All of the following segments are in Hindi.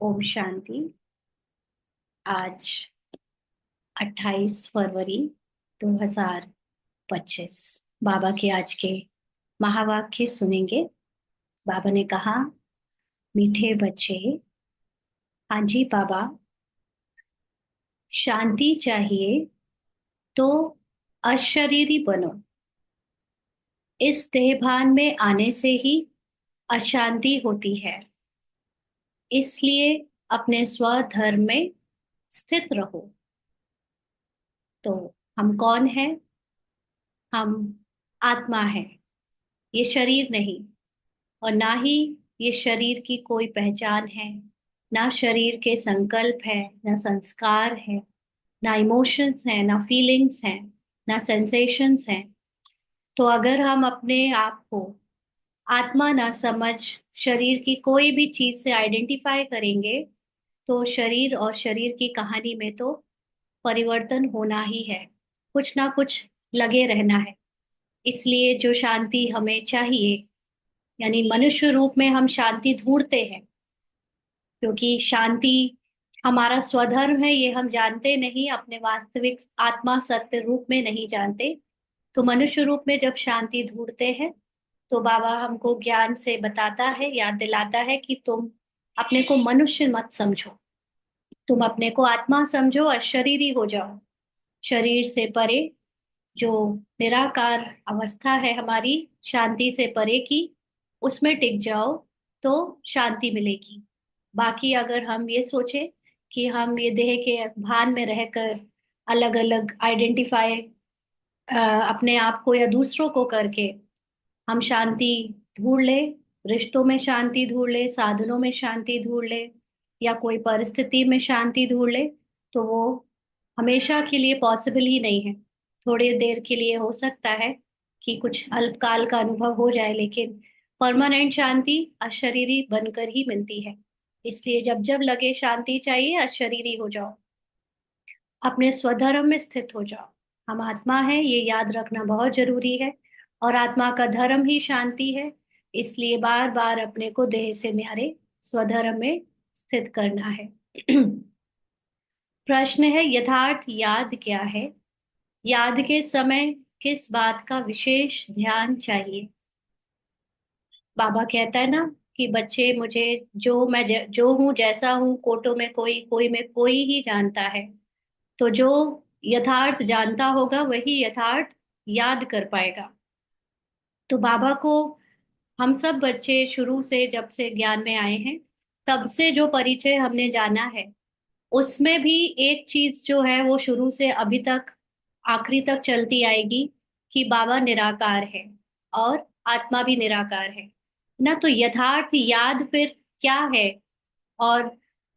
ओम शांति। आज 28 फरवरी 2025। बाबा के आज के महावाक्य सुनेंगे। बाबा ने कहा, मीठे बच्चे, हाँ जी बाबा, शांति चाहिए तो अशरीरी बनो। इस देहभान में आने से ही अशांति होती है। इसलिए अपने स्वधर्म में स्थित रहो। तो हम कौन है? हम आत्मा है, ये शरीर नहीं। और ना ही ये शरीर की कोई पहचान है, ना शरीर के संकल्प है, ना संस्कार है, ना इमोशंस हैं, ना फीलिंग्स हैं, ना सेंसेशंस हैं। तो अगर हम अपने आप को आत्मा ना समझ शरीर की कोई भी चीज से आइडेंटिफाई करेंगे, तो शरीर और शरीर की कहानी में तो परिवर्तन होना ही है। कुछ ना कुछ लगे रहना है। इसलिए जो शांति हमें चाहिए, यानी मनुष्य रूप में हम शांति ढूंढते हैं, क्योंकि शांति हमारा स्वधर्म है, ये हम जानते नहीं, अपने वास्तविक आत्मा सत्य रूप में नहीं जानते। तो मनुष्य रूप में जब शांति ढूंढते हैं, तो बाबा हमको ज्ञान से बताता है, याद दिलाता है कि तुम अपने को मनुष्य मत समझो, तुम अपने को आत्मा समझो और शरीरी हो जाओ। शरीर से परे जो निराकार अवस्था है हमारी, शांति से परे की, उसमें टिक जाओ तो शांति मिलेगी। बाकी अगर हम ये सोचे कि हम ये देह के भान में रहकर अलग अलग आइडेंटिफाई अपने आप को या दूसरों को करके हम शांति ढूंढ ले, रिश्तों में शांति ढूंढ ले, साधनों में शांति ढूंढ ले, या कोई परिस्थिति में शांति ढूंढ ले, तो वो हमेशा के लिए पॉसिबल ही नहीं है। थोड़ी देर के लिए हो सकता है कि कुछ अल्पकाल का अनुभव हो जाए, लेकिन परमानेंट शांति अशरीरी बनकर ही मिलती है। इसलिए जब जब लगे शांति चाहिए, अशरीरी हो जाओ, अपने स्वधर्म में स्थित हो जाओ। हम आत्मा है, ये याद रखना बहुत जरूरी है। और आत्मा का धर्म ही शांति है। इसलिए बार बार अपने को देह से न्यारे स्वधर्म में स्थित करना है। प्रश्न है, यथार्थ याद क्या है? याद के समय किस बात का विशेष ध्यान चाहिए? बाबा कहता है ना कि बच्चे, मुझे जो हूँ, जैसा हूँ, कोटो में कोई, कोई में कोई ही जानता है। तो जो यथार्थ जानता होगा वही यथार्थ याद कर पाएगा। तो बाबा को हम सब बच्चे शुरू से, जब से ज्ञान में आए हैं, तब से जो परिचय हमने जाना है, उसमें भी एक चीज जो है वो शुरू से अभी तक आखिरी तक चलती आएगी कि बाबा निराकार है और आत्मा भी निराकार है ना। तो यथार्थ याद फिर क्या है? और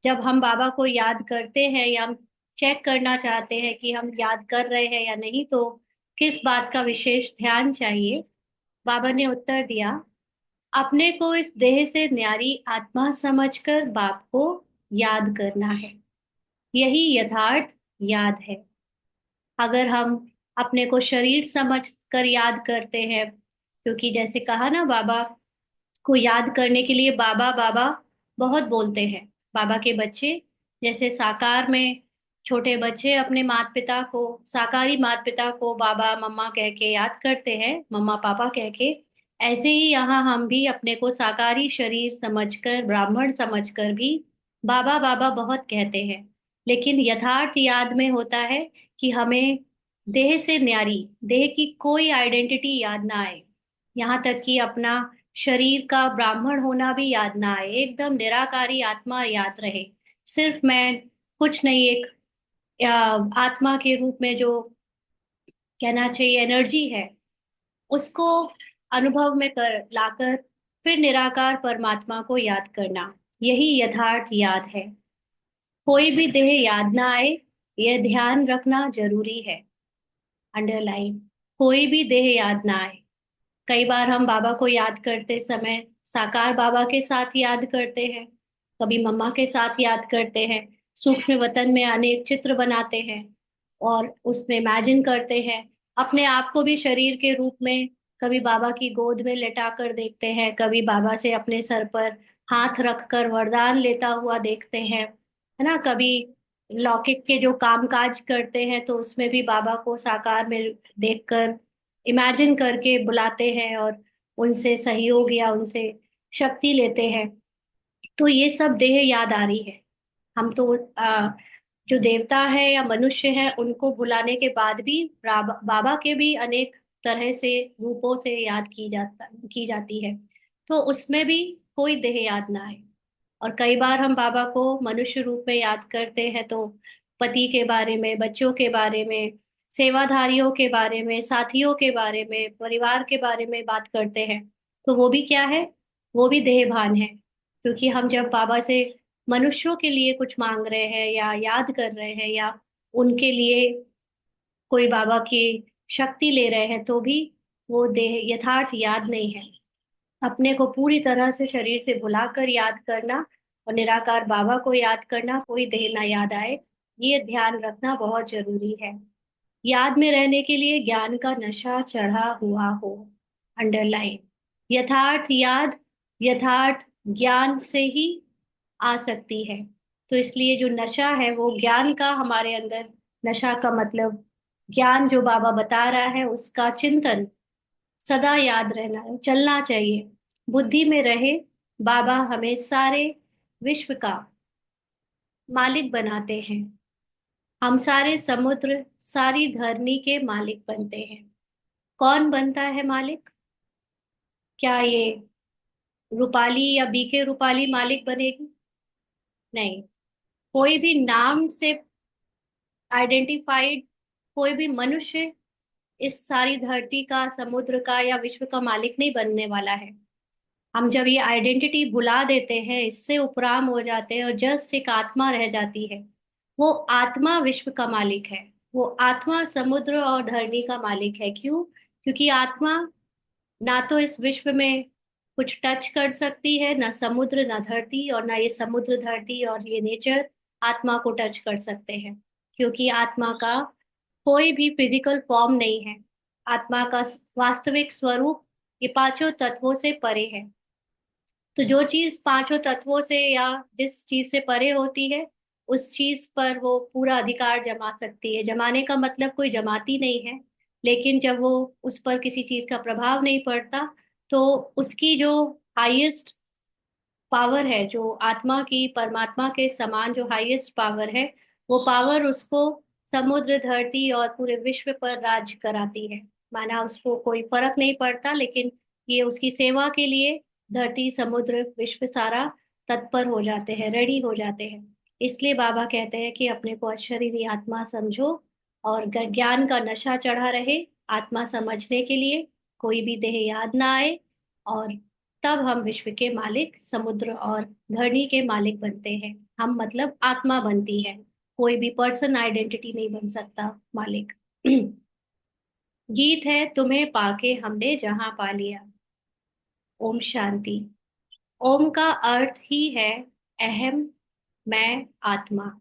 जब हम बाबा को याद करते हैं या हम चेक करना चाहते हैं कि हम याद कर रहे हैं या नहीं, तो किस बात का विशेष ध्यान चाहिए? बाबा ने उत्तर दिया, अपने को इस देह से न्यारी आत्मा समझकर बाप को याद करना है। यही यथार्थ याद है। अगर हम अपने को शरीर समझ कर याद करते हैं, क्योंकि जैसे कहा ना, बाबा को याद करने के लिए बाबा बाबा बहुत बोलते हैं। बाबा के बच्चे जैसे साकार में छोटे बच्चे अपने माता पिता को, साकारी माता पिता को बाबा मम्मा कह के याद करते हैं, मम्मा पापा कह के, ऐसे ही यहाँ हम भी अपने को साकारी शरीर समझकर, ब्राह्मण समझकर भी बाबा बाबा बहुत कहते हैं। लेकिन यथार्थ याद में होता है कि हमें देह से न्यारी, देह की कोई आइडेंटिटी याद ना आए। यहाँ तक कि अपना शरीर का ब्राह्मण होना भी याद ना आए, एकदम निराकारी आत्मा याद रहे। सिर्फ मैं कुछ नहीं, एक आत्मा के रूप में जो कहना चाहिए एनर्जी है, उसको अनुभव में कर लाकर फिर निराकार परमात्मा को याद करना, यही यथार्थ याद है। कोई भी देह याद ना आए, यह ध्यान रखना जरूरी है। अंडरलाइन, कोई भी देह याद ना आए। कई बार हम बाबा को याद करते समय साकार बाबा के साथ याद करते हैं, कभी मम्मा के साथ याद करते हैं, सूक्ष्म वतन में अनेक चित्र बनाते हैं और उसमें इमेजिन करते हैं अपने आप को भी शरीर के रूप में। कभी बाबा की गोद में लेटा कर देखते हैं, कभी बाबा से अपने सर पर हाथ रखकर वरदान लेता हुआ देखते हैं, है ना। कभी लौकिक के जो कामकाज करते हैं तो उसमें भी बाबा को साकार में देखकर इमेजिन करके बुलाते हैं और उनसे सहयोग या उनसे शक्ति लेते हैं। तो ये सब देह याद आ रही है। हम तो जो देवता है या मनुष्य है उनको बुलाने के बाद भी बाबा के भी अनेक तरह से रूपों से याद की जाती है। तो उसमें भी कोई देह याद ना है। और कई बार हम बाबा को मनुष्य रूप में याद करते हैं तो पति के बारे में, बच्चों के बारे में, सेवाधारियों के बारे में, साथियों के बारे में, परिवार के बारे में बात करते हैं। तो वो भी क्या है? वो भी देह भान है। क्योंकि हम जब बाबा से मनुष्यों के लिए कुछ मांग रहे हैं या याद कर रहे हैं या उनके लिए कोई बाबा की शक्ति ले रहे हैं तो भी वो देह यथार्थ याद नहीं है। अपने को पूरी तरह से शरीर से भुलाकर याद करना और निराकार बाबा को याद करना, कोई देह ना याद आए, ये ध्यान रखना बहुत जरूरी है। याद में रहने के लिए ज्ञान का नशा चढ़ा हुआ हो। अंडरलाइन। यथार्थ याद यथार्थ ज्ञान से ही आ सकती है। तो इसलिए जो नशा है वो ज्ञान का हमारे अंदर, नशा का मतलब ज्ञान जो बाबा बता रहा है उसका चिंतन सदा याद रहना है, चलना चाहिए, बुद्धि में रहे। बाबा हमें सारे विश्व का मालिक बनाते हैं। हम सारे समुद्र, सारी धरनी के मालिक बनते हैं। कौन बनता है मालिक? क्या ये रूपाली या बीके रूपाली मालिक बनेगी? नहीं। कोई भी नाम से आइडेंटिफाइड कोई भी मनुष्य इस सारी धरती का, समुद्र का या विश्व का मालिक नहीं बनने वाला है। हम जब ये आइडेंटिटी भुला देते हैं, इससे उपराम हो जाते हैं और जस्ट एक आत्मा रह जाती है, वो आत्मा विश्व का मालिक है। वो आत्मा समुद्र और धरनी का मालिक है। क्यों? क्योंकि आत्मा ना तो इस विश्व में कुछ टच कर सकती है, ना समुद्र ना धरती, और ना ये समुद्र धरती और ये नेचर आत्मा को टच कर सकते हैं। क्योंकि आत्मा का कोई भी फिजिकल फॉर्म नहीं है। आत्मा का वास्तविक स्वरूप ये पांचों तत्वों से परे है। तो जो चीज पांचों तत्वों से या जिस चीज से परे होती है, उस चीज पर वो पूरा अधिकार जमा सकती है। जमाने का मतलब कोई जमाती नहीं है, लेकिन जब वो उस पर किसी चीज का प्रभाव नहीं पड़ता तो उसकी जो हाईएस्ट पावर है, जो आत्मा की परमात्मा के समान जो हाईएस्ट पावर है, वो पावर उसको समुद्र, धरती और पूरे विश्व पर राज कराती है। माना उसको कोई फर्क नहीं पड़ता, लेकिन ये उसकी सेवा के लिए धरती, समुद्र, विश्व सारा तत्पर हो जाते हैं, रेडी हो जाते हैं। इसलिए बाबा कहते हैं कि अपने को अशरीरी आत्मा समझो और ज्ञान का नशा चढ़ा रहे। आत्मा समझने के लिए कोई भी देह याद ना आए, और तब हम विश्व के मालिक, समुद्र और धरनी के मालिक बनते हैं। हम मतलब आत्मा बनती है। कोई भी पर्सन आइडेंटिटी नहीं बन सकता मालिक। गीत है तुम्हें पाके हमने जहां पा लिया। ओम शांति। ओम का अर्थ ही है अहम, मैं, आत्मा।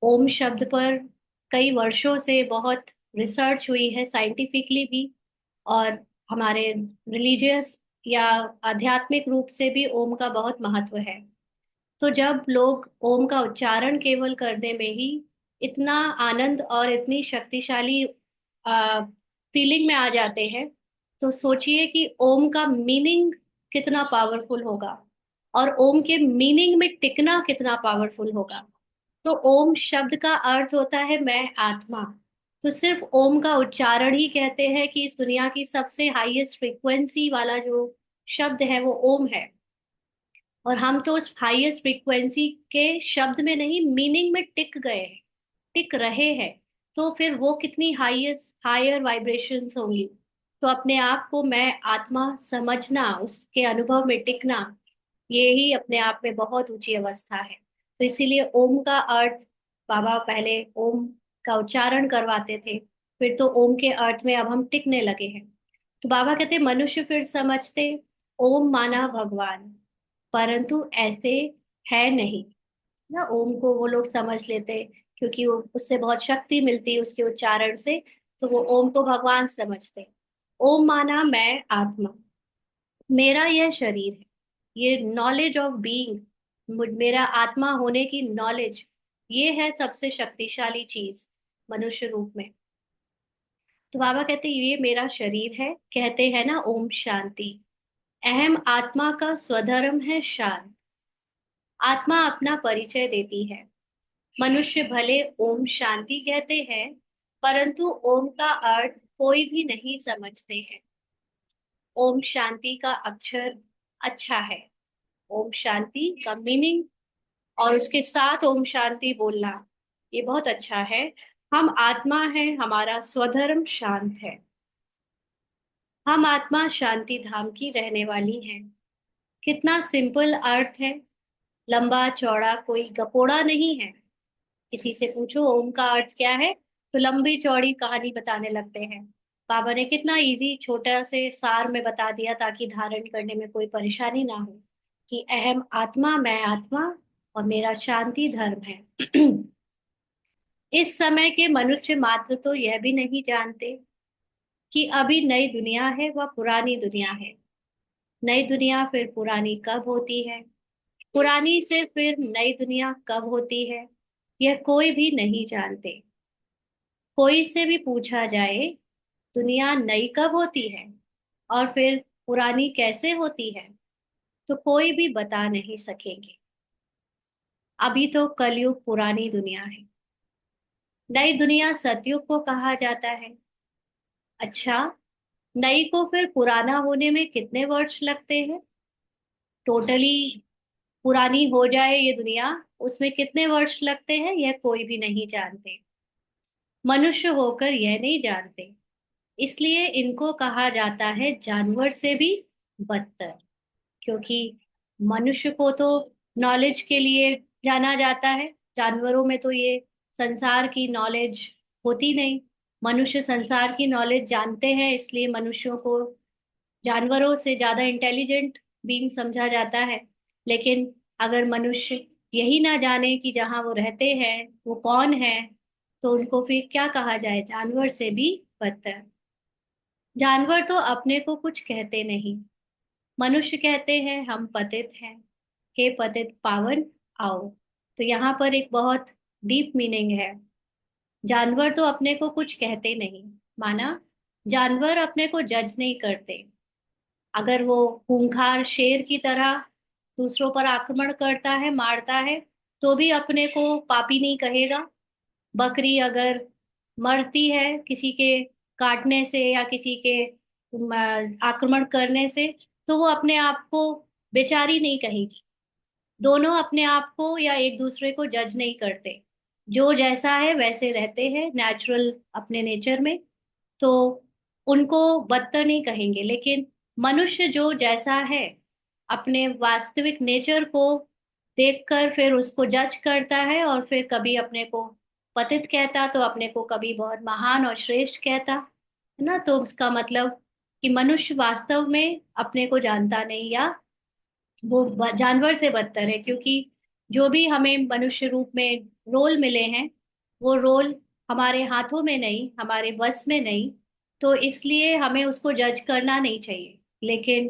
ओम शब्द पर कई वर्षों से बहुत रिसर्च हुई है, साइंटिफिकली भी, और हमारे रिलीजियस या आध्यात्मिक रूप से भी ओम का बहुत महत्व है। तो जब लोग ओम का उच्चारण केवल करने में ही इतना आनंद और इतनी शक्तिशाली फीलिंग में आ जाते हैं, तो सोचिए कि ओम का मीनिंग कितना पावरफुल होगा और ओम के मीनिंग में टिकना कितना पावरफुल होगा। तो ओम शब्द का अर्थ होता है मैं, आत्मा। तो सिर्फ ओम का उच्चारण ही कहते हैं कि इस दुनिया की सबसे हाईएस्ट फ्रीक्वेंसी वाला जो शब्द है वो ओम है। और हम तो उस हाईएस्ट फ्रीक्वेंसी के शब्द में नहीं, मीनिंग में टिक गए हैं, टिक रहे हैं। तो फिर वो कितनी हाईएस्ट, हायर वाइब्रेशंस होंगी। तो अपने आप को मैं आत्मा समझना, उसके अनुभव में टिकना, ये ही अपने आप में बहुत ऊंची अवस्था है। तो इसीलिए ओम का अर्थ, बाबा पहले ओम का उच्चारण करवाते थे, फिर तो ओम के अर्थ में अब हम टिकने लगे हैं। तो बाबा कहते मनुष्य फिर समझते ओम माना भगवान, परंतु ऐसे है नहीं ना। ओम को वो लोग समझ लेते क्योंकि उससे बहुत शक्ति मिलती है उसके उच्चारण से, तो वो ओम को भगवान समझते। ओम माना मैं, आत्मा, मेरा यह शरीर है। ये नॉलेज ऑफ बीइंग, मेरा आत्मा होने की नॉलेज, ये है सबसे शक्तिशाली चीज मनुष्य रूप में। तो बाबा कहते हैं ये मेरा शरीर है, कहते हैं ना ओम शांति। अहम आत्मा का स्वधर्म है शांत। आत्मा अपना परिचय देती है। मनुष्य भले ओम शांति कहते हैं, परंतु ओम का अर्थ कोई भी नहीं समझते हैं। ओम शांति का अक्षर अच्छा है, ओम शांति का मीनिंग और उसके साथ ओम शांति बोलना, ये बहुत अच्छा है। हम आत्मा है, हमारा स्वधर्म शांत है। हम आत्मा शांति धाम की रहने वाली हैं। कितना सिंपल अर्थ है, लंबा चौड़ा कोई गपोड़ा नहीं है। किसी से पूछो ओम का अर्थ क्या है, तो लंबी चौड़ी कहानी बताने लगते हैं। बाबा ने कितना इजी छोटा से सार में बता दिया ताकि धारण करने में कोई परेशानी ना हो, कि अहम आत्मा, मैं आत्मा और मेरा शांति धर्म है। इस समय के मनुष्य मात्र तो यह भी नहीं जानते कि अभी नई दुनिया है व पुरानी दुनिया है। नई दुनिया फिर पुरानी कब होती है, पुरानी से फिर नई दुनिया कब होती है, यह कोई भी नहीं जानते। कोई से भी पूछा जाए दुनिया नई कब होती है और फिर पुरानी कैसे होती है, तो कोई भी बता नहीं सकेंगे। अभी तो कलयुग पुरानी दुनिया है, नई दुनिया सतयुग को कहा जाता है। अच्छा, नई को फिर पुराना होने में कितने वर्ष लगते हैं? टोटली पुरानी हो जाए ये दुनिया, उसमें कितने वर्ष लगते हैं, यह कोई भी नहीं जानते। मनुष्य होकर यह नहीं जानते, इसलिए इनको कहा जाता है जानवर से भी बदतर। क्योंकि मनुष्य को तो नॉलेज के लिए जाना जाता है, जानवरों में तो ये संसार की नॉलेज होती नहीं। मनुष्य संसार की नॉलेज जानते हैं, इसलिए मनुष्यों को जानवरों से ज्यादा इंटेलिजेंट बीइंग समझा जाता है। लेकिन अगर मनुष्य यही ना जाने कि जहाँ वो रहते हैं वो कौन है, तो उनको फिर क्या कहा जाए? जानवर से भी बदतर। जानवर तो अपने को कुछ कहते नहीं, मनुष्य कहते हैं हम पतित हैं, हे पतित पावन आओ। तो यहाँ पर एक बहुत डीप मीनिंग है। जानवर तो अपने को कुछ कहते नहीं, माना जानवर अपने को जज नहीं करते। अगर वो खूंखार शेर की तरह दूसरों पर आक्रमण करता है, मारता है, तो भी अपने को पापी नहीं कहेगा। बकरी अगर मरती है किसी के काटने से या किसी के आक्रमण करने से, तो वो अपने आप को बेचारी नहीं कहेगी। दोनों अपने आप को या एक दूसरे को जज नहीं करते, जो जैसा है वैसे रहते हैं नेचुरल अपने नेचर में। तो उनको बदतर नहीं कहेंगे। लेकिन मनुष्य जो जैसा है, अपने वास्तविक नेचर को देखकर फिर उसको जज करता है, और फिर कभी अपने को पतित कहता, तो अपने को कभी बहुत महान और श्रेष्ठ कहता है ना। तो उसका मतलब कि मनुष्य वास्तव में अपने को जानता नहीं, या वो जानवर से बदतर है। क्योंकि जो भी हमें मनुष्य रूप में रोल मिले हैं, वो रोल हमारे हाथों में नहीं, हमारे बस में नहीं। तो इसलिए हमें उसको जज करना नहीं चाहिए। लेकिन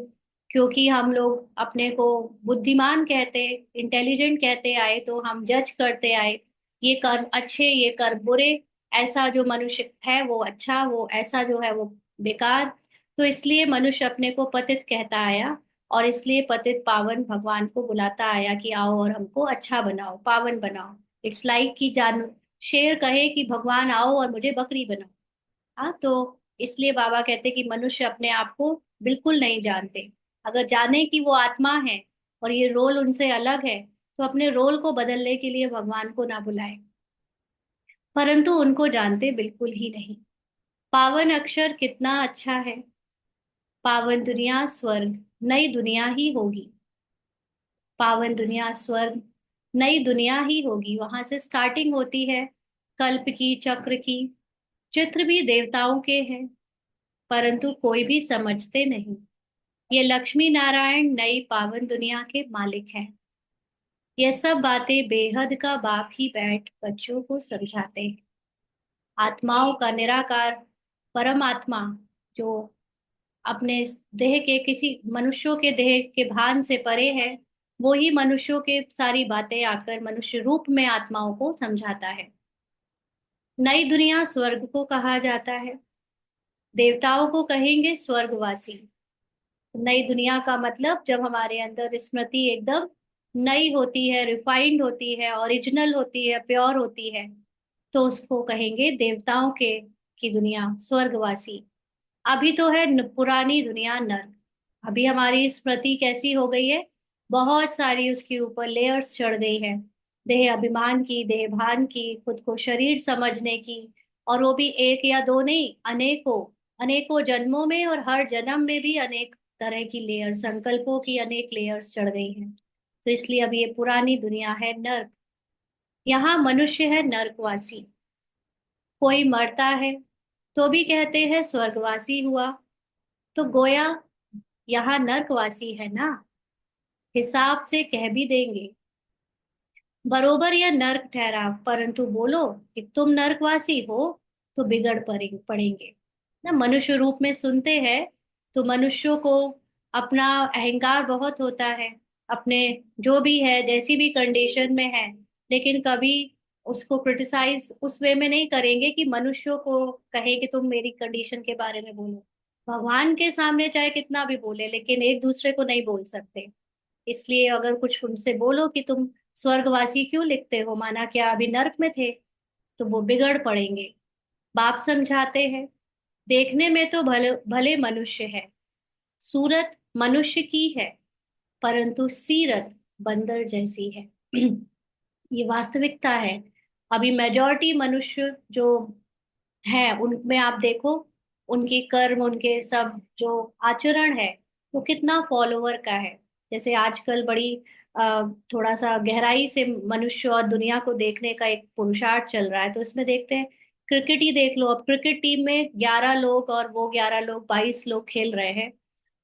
क्योंकि हम लोग अपने को बुद्धिमान कहते, इंटेलिजेंट कहते आए, तो हम जज करते आए, ये कर्म अच्छे, ये कर्म बुरे, ऐसा जो मनुष्य है वो अच्छा, वो ऐसा जो है वो बेकार। तो इसलिए मनुष्य अपने को पतित कहता आया, और इसलिए पतित पावन भगवान को बुलाता आया कि आओ और हमको अच्छा बनाओ, पावन बनाओ। इट्स लाइक कि जान शेर कहे कि भगवान आओ और मुझे बकरी बनाओ। हाँ, तो इसलिए बाबा कहते कि मनुष्य अपने आप को बिल्कुल नहीं जानते। अगर जाने कि वो आत्मा है और ये रोल उनसे अलग है, तो अपने रोल को बदलने के लिए भगवान को ना बुलाए। परंतु उनको जानते बिल्कुल ही नहीं। पावन अक्षर कितना अच्छा है, पावन दुनिया स्वर्ग नई दुनिया ही होगी। पावन दुनिया स्वर्ग नई दुनिया ही होगी, वहां से स्टार्टिंग होती है कल्प की, चक्र की। चित्र भी देवताओं के हैं, परंतु कोई भी समझते नहीं। ये लक्ष्मी नारायण नई पावन दुनिया के मालिक हैं। ये सब बातें बेहद का बाप ही बैठ बच्चों को समझाते हैं। आत्माओं का निराकार परमात्मा, जो अपने इस देह के, किसी मनुष्यों के देह के भान से परे है, वो ही मनुष्यों के सारी बातें आकर मनुष्य रूप में आत्माओं को समझाता है। नई दुनिया स्वर्ग को कहा जाता है। देवताओं को कहेंगे स्वर्गवासी। नई दुनिया का मतलब जब हमारे अंदर स्मृति एकदम नई होती है, रिफाइंड होती है, ओरिजिनल होती है, प्योर होती है, तो उसको कहेंगे देवताओं के की दुनिया, स्वर्गवासी। अभी तो है पुरानी दुनिया, नर्क। अभी हमारी स्मृति कैसी हो गई है, बहुत सारी उसके ऊपर लेयर्स चढ़ गई है। देह अभिमान की, देह भान की, खुद को शरीर समझने की, और वो भी एक या दो नहीं, अनेकों, अनेकों जन्मों में, और हर जन्म में भी अनेक तरह की लेयर, संकल्पों की अनेक लेयर्स चढ़ गई हैं। तो इसलिए अब ये पुरानी दुनिया है नर्क। यहाँ मनुष्य है नर्कवासी। कोई मरता है तो भी कहते हैं स्वर्गवासी हुआ। तो गोया यहाँ नर्कवासी है ना, हिसाब से कह भी देंगे। बरोबर या नर्क ठहरा, परंतु बोलो कि तुम नर्कवासी हो तो बिगड़ पड़ेंगे ना। मनुष्य रूप में सुनते हैं तो मनुष्यों को अपना अहंकार बहुत होता है, अपने जो भी है, जैसी भी कंडीशन में है, लेकिन कभी उसको क्रिटिसाइज उस वे में नहीं करेंगे कि मनुष्यों को कहे कि तुम मेरी कंडीशन के बारे में बोलो। भगवान के सामने चाहे कितना भी बोले, लेकिन एक दूसरे को नहीं बोल सकते। इसलिए अगर कुछ उनसे बोलो कि तुम स्वर्गवासी क्यों लिखते हो, माना क्या अभी नर्क में थे, तो वो बिगड़ पड़ेंगे। बाप समझाते हैं, देखने में तो भले भले मनुष्य है, सूरत मनुष्य की है, परंतु सीरत बंदर जैसी है। ये वास्तविकता है। अभी मेजॉरिटी मनुष्य जो है उनमें आप देखो, उनके कर्म, उनके सब जो आचरण है, वो कितना फॉलोवर का है। जैसे आजकल बड़ी थोड़ा सा गहराई से मनुष्य और दुनिया को देखने का एक पुरुषार्थ चल रहा है, तो इसमें देखते हैं, क्रिकेट ही देख लो। अब क्रिकेट टीम में 11 लोग, और वो 11 लोग 22 लोग खेल रहे हैं,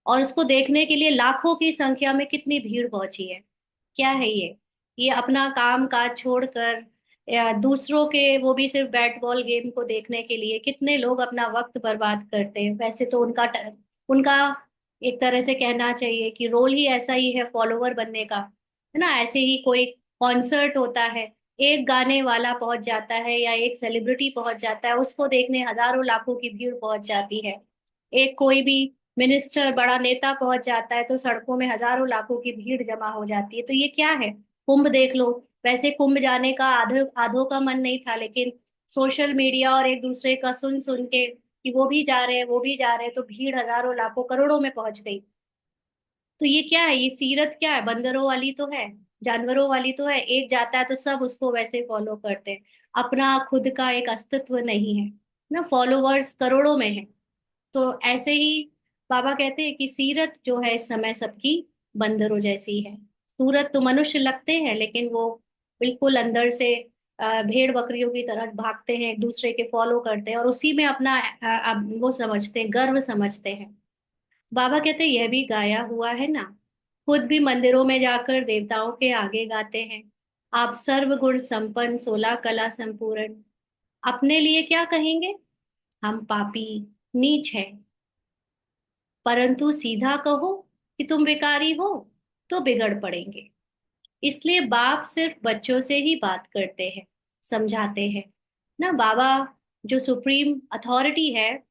और उसको देखने के लिए लाखों की संख्या में कितनी भीड़ पहुंची है। क्या है ये अपना काम काज छोड़कर, या दूसरों के, वो भी सिर्फ बैट बॉल गेम को देखने के लिए कितने लोग अपना वक्त बर्बाद करते हैं। वैसे तो उनका एक तरह से कहना चाहिए कि रोल ही ऐसा ही है, फॉलोवर बनने का, है ना। ऐसे ही कोई कॉन्सर्ट होता है, एक गाने वाला पहुंच जाता है या एक सेलिब्रिटी पहुंच जाता है, उसको देखने हजारों लाखों की भीड़ पहुंच जाती है। एक कोई भी मिनिस्टर, बड़ा नेता पहुंच जाता है तो सड़कों में हजारों लाखों की भीड़ जमा हो जाती है। तो ये क्या है, कुंभ देख लो। वैसे कुंभ जाने का आधो आधों का मन नहीं था, लेकिन सोशल मीडिया और एक दूसरे का सुन सुन के कि वो भी जा रहे हैं, वो भी जा रहे हैं, तो भीड़ हजारों लाखों करोड़ों में पहुंच गई। तो ये क्या है, ये सीरत क्या है, बंदरों वाली तो है, जानवरों वाली तो है। एक जाता है तो सब उसको वैसे फॉलो करते हैं, अपना खुद का एक अस्तित्व नहीं है ना, फॉलोवर्स करोड़ों में है। तो ऐसे ही बाबा कहते हैं कि सीरत जो है इस समय सबकी बंदरों जैसी है। सूरत तो मनुष्य लगते हैं, लेकिन वो बिल्कुल अंदर से भेड़ बकरियों की तरह भागते हैं, एक दूसरे के फॉलो करते हैं, और उसी में अपना वो समझते हैं, गर्व समझते हैं। बाबा कहते हैं यह भी गाया हुआ है ना, खुद भी मंदिरों में जाकर देवताओं के आगे गाते हैं, आप सर्व गुण संपन्न, 16 कला संपूर्ण। अपने लिए क्या कहेंगे, हम पापी, नीच हैं, परंतु सीधा कहो कि तुम विकारी हो तो बिगड़ पड़ेंगे। इसलिए बाप सिर्फ बच्चों से ही बात करते हैं, समझाते हैं ना। बाबा जो सुप्रीम अथॉरिटी है,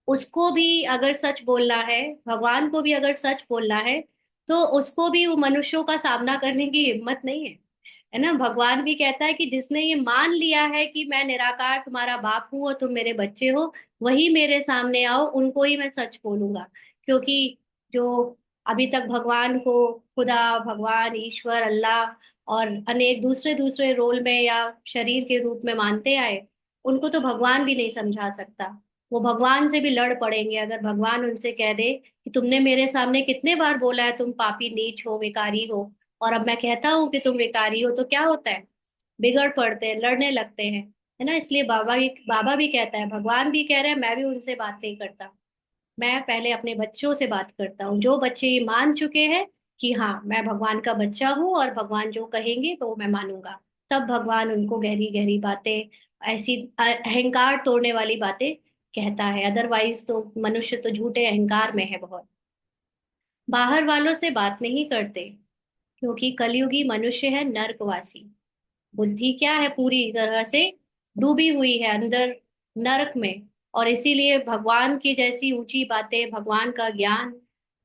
उसको भी अगर सच बोलना है, भगवान को भी अगर सच बोलना है, तो उसको भी वो मनुष्यों का सामना करने की हिम्मत नहीं है ना। भगवान भी कहता है कि जिसने ये मान लिया है कि मैं निराकार तुम्हारा बाप हूँ और तुम मेरे बच्चे हो, वही मेरे सामने आओ, उनको ही मैं सच बोलूंगा। क्योंकि जो अभी तक भगवान को खुदा, भगवान, ईश्वर, अल्लाह और अनेक दूसरे दूसरे रोल में या शरीर के रूप में मानते आए, उनको तो भगवान भी नहीं समझा सकता। वो भगवान से भी लड़ पड़ेंगे अगर भगवान उनसे कह दे कि तुमने मेरे सामने कितने बार बोला है तुम पापी, नीच हो, विकारी हो, और अब मैं कहता हूँ कि तुम विकारी हो, तो क्या होता है, बिगड़ पड़ते हैं, लड़ने लगते हैं, है ना। इसलिए बाबा भी कहता है, भगवान भी कह रहे हैं, मैं भी उनसे बात नहीं करता, मैं पहले अपने बच्चों से बात करता हूँ। जो बच्चे ये मान चुके हैं कि हाँ मैं भगवान का बच्चा हूँ और भगवान जो कहेंगे तो मैं मानूंगा, तब भगवान उनको गहरी गहरी बातें, ऐसी अहंकार तोड़ने वाली बातें कहता है, अदरवाइज तो मनुष्य तो झूठे अहंकार में है बहुत। बाहर वालों से बात नहीं करते क्योंकि कलयुगी मनुष्य है नरकवासी। बुद्धि क्या है, पूरी तरह से डूबी हुई है अंदर नरक में। और इसीलिए भगवान की जैसी ऊंची बातें, भगवान का ज्ञान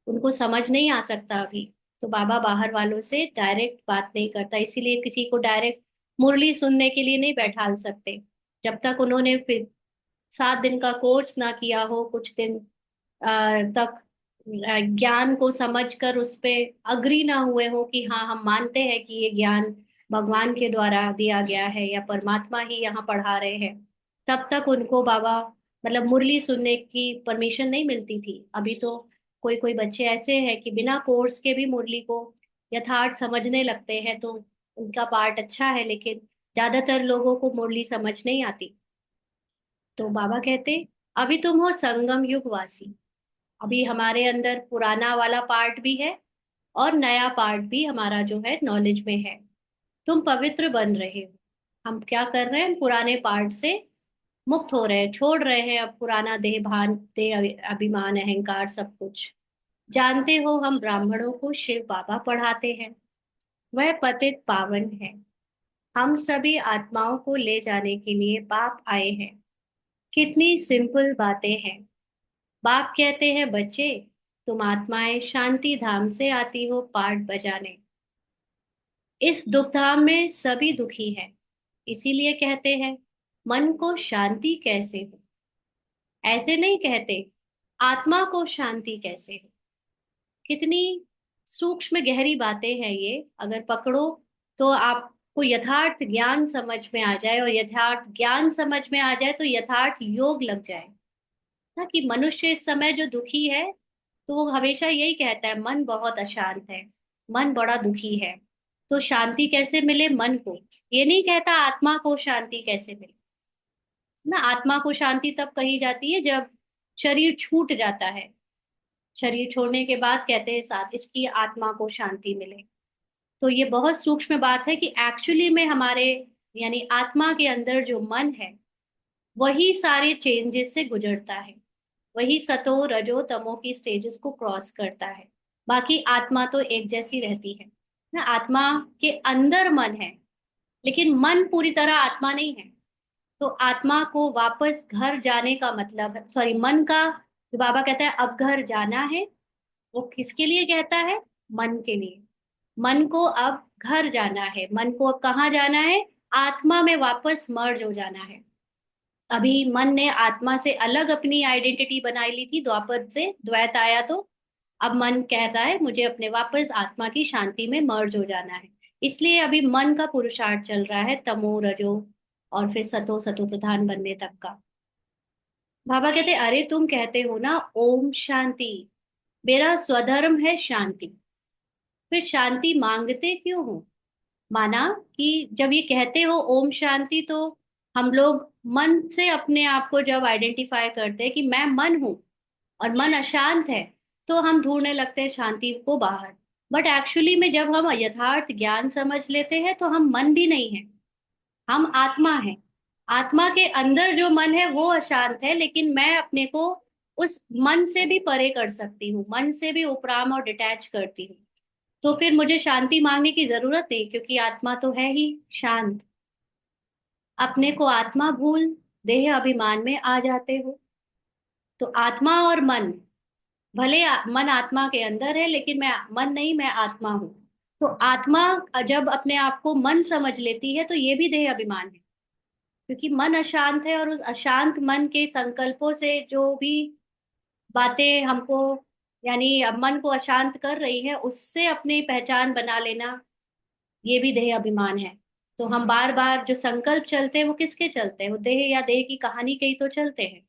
उनको समझ नहीं आ सकता अभी। तो बाबा बाहर वालों से डायरेक्ट बात नहीं करता, इसीलिए किसी को डायरेक्ट मुरली सुनने के लिए नहीं बैठाल सकते जब तक उन्होंने फिर 7 दिन का कोर्स ना किया हो, कुछ दिन तक ज्ञान को समझकर उस पे अग्री ना हुए हो कि हाँ हम मानते हैं कि ये ज्ञान भगवान के द्वारा दिया गया है या परमात्मा ही यहाँ पढ़ा रहे हैं, तब तक उनको बाबा मतलब मुरली सुनने की परमिशन नहीं मिलती थी। अभी तो कोई कोई बच्चे ऐसे हैं कि बिना कोर्स के भी मुरली को यथार्थ समझने लगते हैं, तो उनका पार्ट अच्छा है, लेकिन ज्यादातर लोगों को मुरली समझ नहीं आती। तो बाबा कहते, अभी तुम हो संगम युग वासी। अभी हमारे अंदर पुराना वाला पार्ट भी है और नया पार्ट भी हमारा जो है नॉलेज में है। तुम पवित्र बन रहे हो। हम क्या कर रहे हैं, हम पुराने पार्ट से मुक्त हो रहे हैं, छोड़ रहे हैं अब पुराना देह भान, देह अभिमान, अहंकार सब कुछ। जानते हो हम ब्राह्मणों को शिव बाबा पढ़ाते हैं, वह पतित पावन है। हम सभी आत्माओं को ले जाने के लिए बाप आए हैं। कितनी सिंपल बातें हैं। बाप कहते हैं, बच्चे तुम आत्माएं शांति धाम से आती हो पाठ बजाने। इस दुख धाम में सभी दुखी हैं, इसीलिए कहते हैं मन को शांति कैसे हो। ऐसे नहीं कहते आत्मा को शांति कैसे हो। कितनी सूक्ष्म गहरी बातें हैं ये, अगर पकड़ो तो आपको यथार्थ ज्ञान समझ में आ जाए, और यथार्थ ज्ञान समझ में आ जाए तो यथार्थ योग लग जाए ना। कि मनुष्य इस समय जो दुखी है, तो वो हमेशा यही कहता है मन बहुत अशांत है, मन बड़ा दुखी है। तो शांति कैसे मिले मन को, ये नहीं कहता आत्मा को शांति कैसे मिले ना। आत्मा को शांति तब कही जाती है जब शरीर छूट जाता है, शरीर छोड़ने के बाद कहते हैं साथ इसकी आत्मा को शांति मिले। तो ये बहुत सूक्ष्म बात है कि एक्चुअली में हमारे यानी आत्मा के अंदर जो मन है वही सारे चेंजेस से गुजरता है, वही सतो रजो तमो की स्टेजेस को क्रॉस करता है। बाकी आत्मा तो एक जैसी रहती है ना। आत्मा के अंदर मन है, लेकिन मन पूरी तरह आत्मा नहीं है। तो आत्मा को वापस घर जाने का मतलब है, सॉरी मन का, जो बाबा कहता है अब घर जाना है, वो किसके लिए कहता है, मन के लिए। मन को अब घर जाना है, मन को अब कहाँ जाना है, आत्मा में वापस मर्ज हो जाना है। अभी मन ने आत्मा से अलग अपनी आइडेंटिटी बनाई ली थी, द्वापर से द्वैत आया, तो अब मन कहता है मुझे अपने वापस आत्मा की शांति में मर्ज हो जाना है। इसलिए अभी मन का पुरुषार्थ चल रहा है, तमो रजो और फिर सतो, सतो प्रधान बनने तक का। बाबा कहते अरे तुम कहते हो ना ओम शांति, मेरा स्वधर्म है शांति, फिर शांति मांगते क्यों हो। माना कि जब ये कहते हो ओम शांति, तो हम लोग मन से अपने आप को जब आइडेंटिफाई करते हैं कि मैं मन हूं और मन अशांत है, तो हम ढूंढने लगते हैं शांति को बाहर। बट एक्चुअली में जब हम यथार्थ ज्ञान समझ लेते हैं तो हम मन भी नहीं है, हम आत्मा है। आत्मा के अंदर जो मन है वो अशांत है, लेकिन मैं अपने को उस मन से भी परे कर सकती हूँ, मन से भी उपराम और डिटैच करती हूँ। तो फिर मुझे शांति मांगने की जरूरत नहीं, क्योंकि आत्मा तो है ही शांत। अपने को आत्मा भूल देह अभिमान में आ जाते हो। तो आत्मा और मन, भले मन आत्मा के अंदर है, लेकिन मैं मन नहीं, मैं आत्मा हूँ। तो आत्मा जब अपने आप को मन समझ लेती है तो ये भी देह अभिमान है, क्योंकि मन अशांत है, और उस अशांत मन के संकल्पों से जो भी बातें हमको यानी मन को अशांत कर रही है, उससे अपनी पहचान बना लेना, ये भी देह अभिमान है। तो हम बार बार जो संकल्प चलते हैं वो किसके चलते हैं, वो देह या देह की कहानी के ही तो चलते हैं।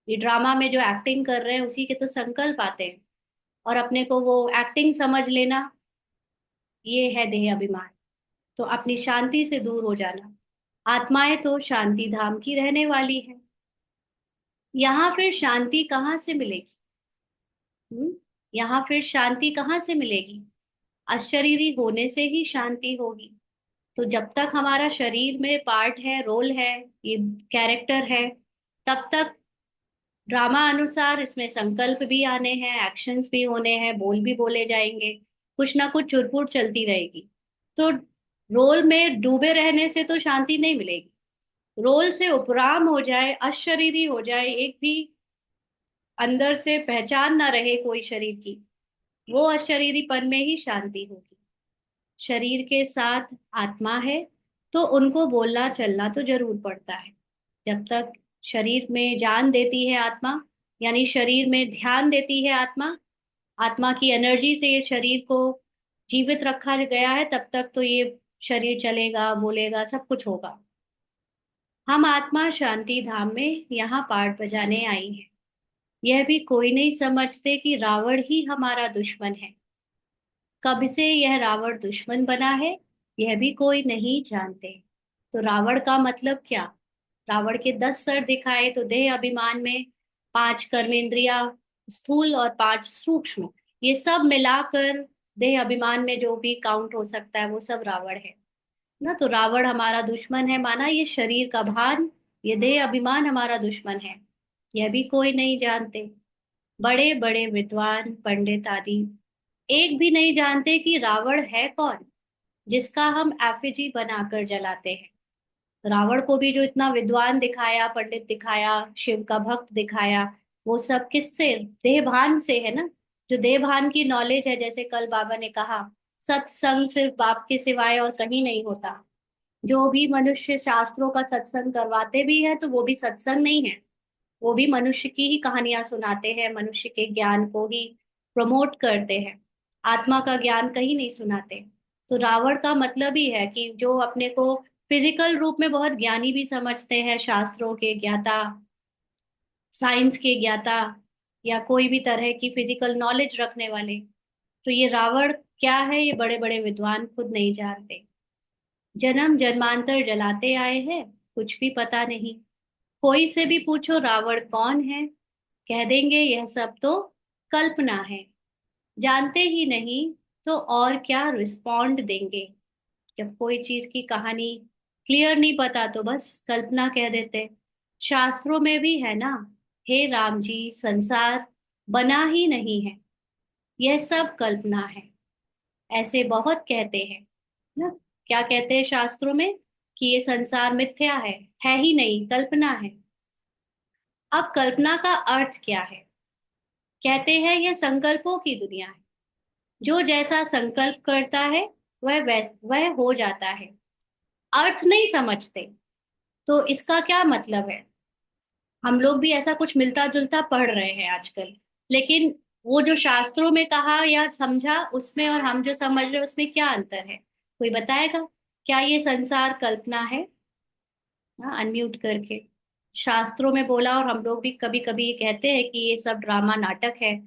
ये ड्रामा में जो एक्टिंग कर रहे हैं उसी के तो संकल्प आते हैं, और अपने को वो एक्टिंग समझ लेना, ये है देह अभिमान। तो अपनी शांति से दूर हो जाना। आत्माएं तो शांति धाम की रहने वाली है, यहाँ फिर शांति कहाँ से मिलेगी। यहाँ फिर शांति कहाँ से मिलेगी, अशरीरी होने से ही शांति होगी। तो जब तक हमारा शरीर में पार्ट है, रोल है, ये कैरेक्टर है, तब तक ड्रामा अनुसार इसमें संकल्प भी आने हैं, एक्शंस भी होने हैं, बोल भी बोले जाएंगे, कुछ ना कुछ चुरपुर चलती रहेगी। तो रोल में डूबे रहने से तो शांति नहीं मिलेगी। रोल से उपराम हो जाए, अशरीरी हो जाए, एक भी अंदर से पहचान ना रहे कोई शरीर की, वो अशरीरीपन में ही शांति होगी। शरीर के साथ आत्मा है, तो उनको बोलना चलना तो जरूर पड़ता है। जब तक शरीर में जान देती है आत्मा, यानी शरीर में ध्यान देती है आत्मा, आत्मा की एनर्जी से ये शरीर को जीवित रखा गया है, तब तक तो ये शरीर चलेगा, बोलेगा, सब कुछ होगा। हम आत्मा शांति धाम में यहाँ पाठ बजाने आई है। यह भी कोई नहीं समझते कि रावण ही हमारा दुश्मन है। कब से यह रावण दुश्मन बना है, यह भी कोई नहीं जानते। तो रावण का मतलब क्या? रावण के 10 सर दिखाए तो देह अभिमान में 5 कर्मेंद्रियां स्थूल और 5 सूक्ष्म, ये सब मिलाकर देह अभिमान में जो भी काउंट हो सकता है वो सब रावण है ना। तो रावण हमारा दुश्मन है माना ये शरीर का भान, ये देह अभिमान हमारा दुश्मन है, यह भी कोई नहीं जानते। बड़े बड़े विद्वान पंडित आदि एक भी नहीं जानते कि रावण है कौन, जिसका हम एफिजी बनाकर जलाते हैं। रावण को भी जो इतना विद्वान दिखाया, पंडित दिखाया, शिव का भक्त दिखाया, वो सब किससे? देहभान से है ना। जो देहभान की नॉलेज है, जैसे कल बाबा ने कहा, सत्संग सिर्फ बाप के सिवाय और कहीं नहीं होता। जो भी मनुष्य शास्त्रों का सत्संग करवाते भी हैं तो वो भी सत्संग नहीं है, वो भी मनुष्य की ही कहानियां सुनाते हैं, मनुष्य के ज्ञान को ही प्रमोट करते हैं, आत्मा का ज्ञान कहीं नहीं सुनाते। तो रावण का मतलब ही है कि जो अपने को फिजिकल रूप में बहुत ज्ञानी भी समझते हैं, शास्त्रों के ज्ञाता, साइंस के ज्ञाता, या कोई भी तरह की फिजिकल नॉलेज रखने वाले, तो ये रावण क्या है ये बड़े बड़े विद्वान खुद नहीं जानते। जन्म जन्मांतर जलाते आए हैं, कुछ भी पता नहीं। कोई से भी पूछो रावण कौन है, कह देंगे यह सब तो कल्पना है। जानते ही नहीं तो और क्या रिस्पॉन्ड देंगे। जब कोई चीज की कहानी क्लियर नहीं पता तो बस कल्पना कह देते। शास्त्रों में भी है ना, हे राम जी संसार बना ही नहीं है, यह सब कल्पना है, ऐसे बहुत कहते हैं ना। क्या कहते हैं शास्त्रों में? कि ये संसार मिथ्या है ही नहीं, कल्पना है। अब कल्पना का अर्थ क्या है? कहते हैं यह संकल्पों की दुनिया है। जो जैसा संकल्प करता है वह हो जाता है। अर्थ नहीं समझते, तो इसका क्या मतलब है? हम लोग भी ऐसा कुछ मिलता जुलता पढ़ रहे हैं आजकल, लेकिन वो जो शास्त्रों में कहा या समझा उसमें और हम जो समझ रहे हैं उसमें क्या अंतर है? कोई बताएगा? क्या ये संसार कल्पना है? हाँ, अनम्यूट करके। शास्त्रों में बोला और हम लोग भी कभी कभी ये कहते हैं कि ये सब ड्रामा नाटक है,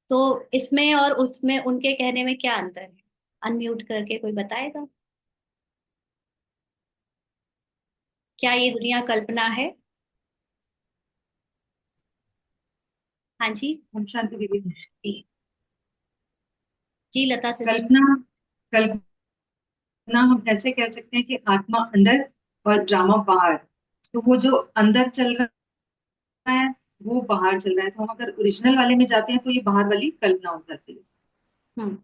तो इसमें और उसमें उनके कहने में क्या अंतर है? अनम्यूट करके कोई बताएगा? क्या ये दुनिया कल्पना है? हाँ जी। हम शांति दीदी। जी। जी लता सिस्टर। कल्पना, कल्पना हम ऐसे कह सकते हैं कि आत्मा अंदर और ड्रामा बाहर। तो वो जो अंदर चल रहा है वो बाहर चल रहा है, तो हम अगर ओरिजिनल वाले में जाते हैं तो ये बाहर वाली कल्पना हो जाती है। हम्म।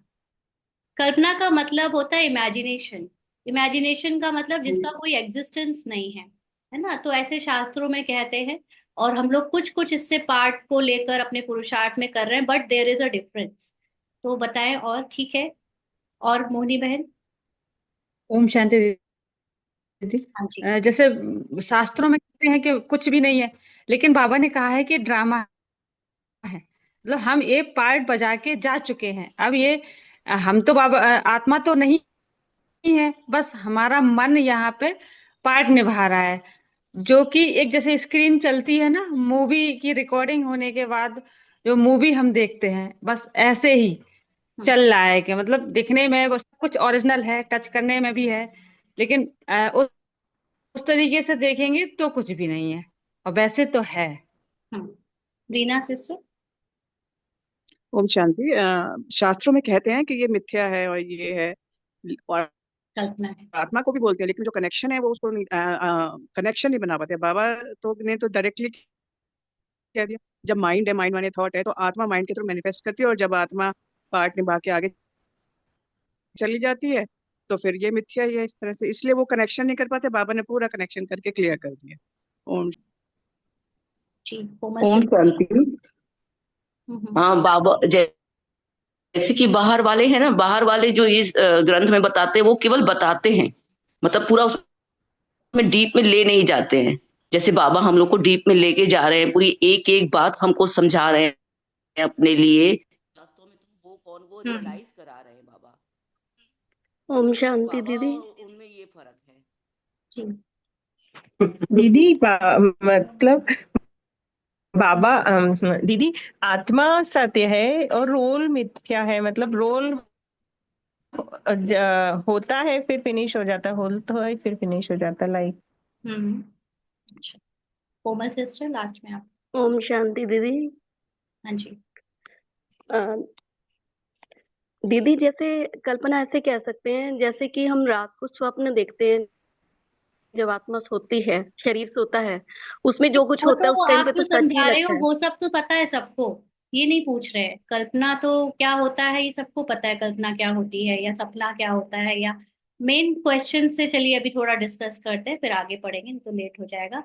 कल्पना का मतलब होता है इमेजिनेशन। इमेजिनेशन का मतलब जिसका कोई एग्जिस्टेंस नहीं है ना। तो ऐसे शास्त्रों में कहते हैं, और हम लोग कुछ कुछ इससे पार्ट को लेकर अपने पुरुषार्थ में कर रहे हैं, but there is a difference. तो बताएं और, ठीक है। और मोहनी बहन। ओम शांति दीदी। हाँ जी। जैसे शास्त्रों में कहते हैं कि कुछ भी नहीं है, लेकिन बाबा ने कहा है कि ड्रामा है। मतलब हम ये पार्ट बजा के जा चुके हैं, अब ये हम तो बाबा आत्मा तो नहीं है, बस हमारा मन यहाँ पे पार्ट निभा रहा है। जो कि एक जैसे स्क्रीन चलती है ना, मूवी की रिकॉर्डिंग होने के बाद जो मूवी हम देखते हैं, बस ऐसे ही हम्म। चल रहा है कि मतलब दिखने में बस कुछ ओरिजिनल है, टच करने में भी है, लेकिन उस तरीके से देखेंगे तो कुछ भी नहीं है, और वैसे तो है। हम्म। रीना सिस्टर। ओम शांति। शास्त्रों में कहते हैं कि ये मिथ्या है और ये है, और कल्पना है। आत्मा को भी बोलते हैं, लेकिन जो कनेक्शन है वो उसको कनेक्शन नहीं बना पाते। बाबा तो ने तो डायरेक्टली कह दिया जब माइंड है, माइंड माने थॉट है, तो आत्मा माइंड के थ्रू मैनिफेस्ट करती है, और जब आत्मा पार्ट निभा के आगे चली जाती है तो फिर ये मिथ्या ही है इस तरह से। इसलिए वो कनेक्शन नहीं कर पाते, बाबा ने पूरा कनेक्शन करके क्लियर कर दिया। ओम। जी, कोमल ओम से। शांति। हाँ बाबा, जैसे कि बाहर वाले हैं ना, बाहर वाले जो इस ग्रंथ में बताते हैं वो केवल बताते हैं, मतलब पूरा उसमें डीप में ले नहीं जाते हैं। जैसे बाबा हम लोग को डीप में लेके जा रहे हैं, पूरी एक एक बात हमको समझा रहे हैं अपने लिए, वास्तव में तुम हो कौन वो हम्म। रियलाइज करा रहे हैं बाबा। ओम तो शांति बाबा दीदी। और उनमें ये फर्क है। जी। दीदी मतलब बाबा दीदी, आत्मा सत्य है और रोल मिथ्या है, मतलब रोल होता है फिर फिनिश हो जाता है, होता है फिर फिनिश हो जाता है, लाइक। हम्म। अच्छा, कोमल सिस्टर लास्ट में आप। ओम शांति दीदी। हाँ जी। अ, दीदी जैसे कल्पना ऐसे कह सकते हैं, जैसे कि हम रात को स्वप्न देखते हैं, जब आत्मा सोती है, शरीर सोता है, उसमें जो कुछ वो होता है तो उस टाइम आप पे जो तो सच ही समझा रहे हो लगता है। वो सब तो पता है सबको, ये नहीं पूछ रहे हैं। कल्पना तो क्या होता है ये सबको पता है, कल्पना क्या होती है या सपना क्या होता है, या मेन क्वेश्चन से चलिए अभी थोड़ा डिस्कस करते हैं, फिर आगे पढ़ेंगे, नहीं तो लेट हो जाएगा।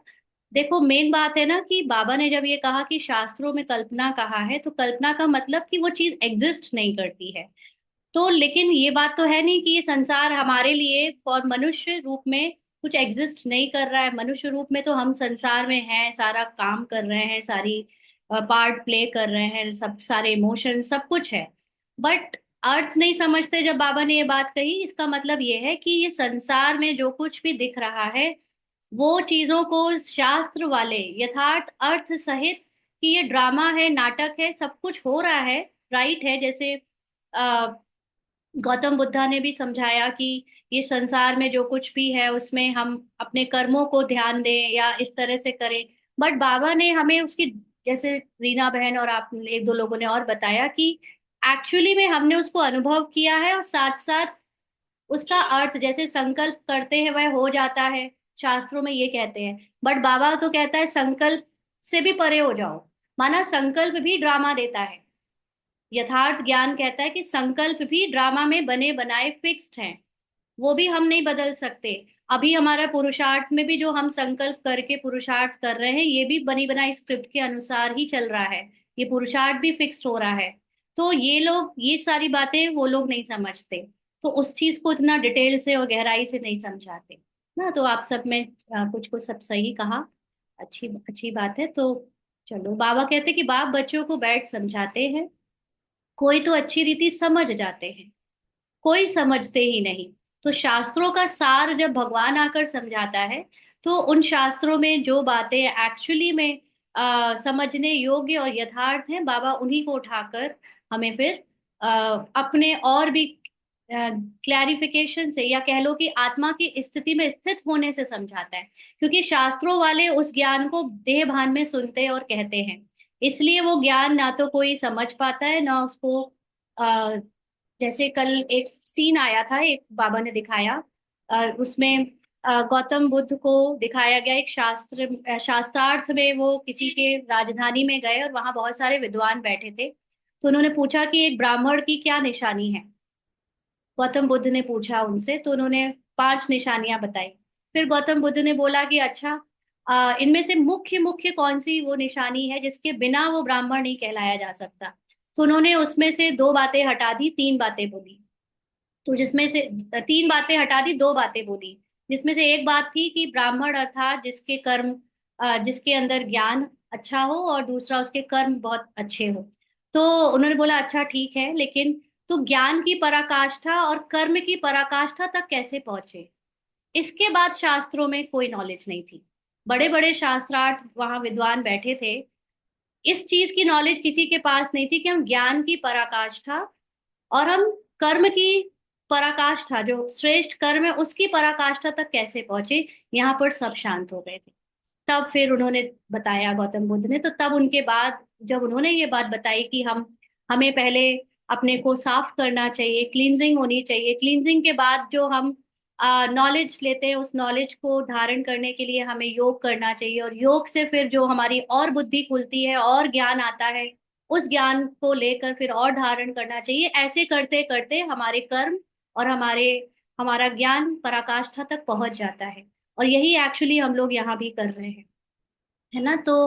देखो, मेन बात है ना कि बाबा ने जब ये कहा कि शास्त्रों में कल्पना कहा है, तो कल्पना का मतलब कि वो चीज एग्जिस्ट नहीं करती है। तो लेकिन ये बात तो है नहीं कि ये संसार हमारे लिए और मनुष्य रूप में कुछ एग्जिस्ट नहीं कर रहा है। मनुष्य रूप में तो हम संसार में हैं, सारा काम कर रहे हैं, सारी पार्ट प्ले कर रहे हैं, सब सारे इमोशन सब कुछ है। बट अर्थ नहीं समझते जब बाबा ने ये बात कही। इसका मतलब ये है कि ये संसार में जो कुछ भी दिख रहा है वो चीजों को शास्त्र वाले यथार्थ अर्थ सहित, कि ये ड्रामा है, नाटक है, सब कुछ हो रहा है, राइट है। जैसे गौतम बुद्धा ने भी समझाया कि ये संसार में जो कुछ भी है उसमें हम अपने कर्मों को ध्यान दें या इस तरह से करें। बट बाबा ने हमें उसकी, जैसे रीना बहन और आप एक दो लोगों ने और बताया कि एक्चुअली में हमने उसको अनुभव किया है, और साथ साथ उसका अर्थ जैसे संकल्प करते हैं वह हो जाता है, शास्त्रों में ये कहते हैं। बट बाबा तो कहता है संकल्प से भी परे हो जाओ, माना संकल्प भी ड्रामा देता है। यथार्थ ज्ञान कहता है कि संकल्प भी ड्रामा में बने बनाए फिक्स्ड हैं, वो भी हम नहीं बदल सकते। अभी हमारा पुरुषार्थ में भी जो हम संकल्प करके पुरुषार्थ कर रहे हैं, ये भी बनी बनाई स्क्रिप्ट के अनुसार ही चल रहा है, ये पुरुषार्थ भी फिक्स्ड हो रहा है। तो ये लोग, ये सारी बातें वो लोग नहीं समझते, तो उस चीज को इतना डिटेल से और गहराई से नहीं समझाते ना। तो आप सब में कुछ कुछ सब सही कहा, अच्छी अच्छी बात है। तो चलो, बाबा कहते कि बाप बच्चों को बैठ समझाते हैं, कोई तो अच्छी रीति समझ जाते हैं, कोई समझते ही नहीं। तो शास्त्रों का सार जब भगवान आकर समझाता है, तो उन शास्त्रों में जो बातें एक्चुअली में समझने योग्य और यथार्थ हैं, बाबा उन्हीं को उठाकर हमें फिर अपने और भी क्लैरिफिकेशन से, या कह लो कि आत्मा की स्थिति में स्थित होने से समझाता है। क्योंकि शास्त्रों वाले उस ज्ञान को देह भान में सुनते और कहते हैं, इसलिए वो ज्ञान ना तो कोई समझ पाता है ना उसको। जैसे कल एक सीन आया था, एक बाबा ने दिखाया, उसमें गौतम बुद्ध को दिखाया गया एक शास्त्रार्थ में, वो किसी के राजधानी में गए और वहां बहुत सारे विद्वान बैठे थे। तो उन्होंने पूछा कि एक ब्राह्मण की क्या निशानी है। गौतम बुद्ध ने पूछा उनसे, तो उन्होंने 5 निशानियां बताई। फिर गौतम बुद्ध ने बोला कि अच्छा, इनमें से मुख्य मुख्य कौन सी वो निशानी है जिसके बिना वो ब्राह्मण नहीं कहलाया जा सकता। तो उन्होंने उसमें से 2 बातें हटा दी, 3 बातें बोली। तो जिसमें से 3 बातें हटा दी, 2 बातें बोली। जिसमें से एक बात थी कि ब्राह्मण अर्थात जिसके कर्म, जिसके अंदर ज्ञान अच्छा हो, और दूसरा उसके कर्म बहुत अच्छे हो। तो उन्होंने बोला अच्छा ठीक है, लेकिन तो ज्ञान की पराकाष्ठा और कर्म की पराकाष्ठा तक कैसे पहुंचे। इसके बाद शास्त्रों में कोई नॉलेज नहीं थी। बड़े बड़े शास्त्रार्थ वहां विद्वान बैठे थे, इस चीज की नॉलेज किसी के पास नहीं थी कि हम ज्ञान की पराकाष्ठा और हम कर्म की पराकाष्ठा, जो श्रेष्ठ कर्म है उसकी पराकाष्ठा तक कैसे पहुंचे। यहाँ पर सब शांत हो गए थे। तब फिर उन्होंने बताया, गौतम बुद्ध ने, तो तब उनके बाद जब उन्होंने ये बात बताई कि हमें पहले अपने को साफ करना चाहिए, क्लींजिंग होनी चाहिए, क्लींजिंग के बाद जो हम नॉलेज लेते हैं, उस नॉलेज को धारण करने के लिए हमें योग करना चाहिए, और योग से फिर जो हमारी और बुद्धि खुलती है और ज्ञान आता है, उस ज्ञान को लेकर फिर और धारण करना चाहिए। ऐसे करते करते हमारे कर्म और हमारा ज्ञान पराकाष्ठा तक पहुंच जाता है। और यही एक्चुअली हम लोग यहाँ भी कर रहे हैं, है ना। तो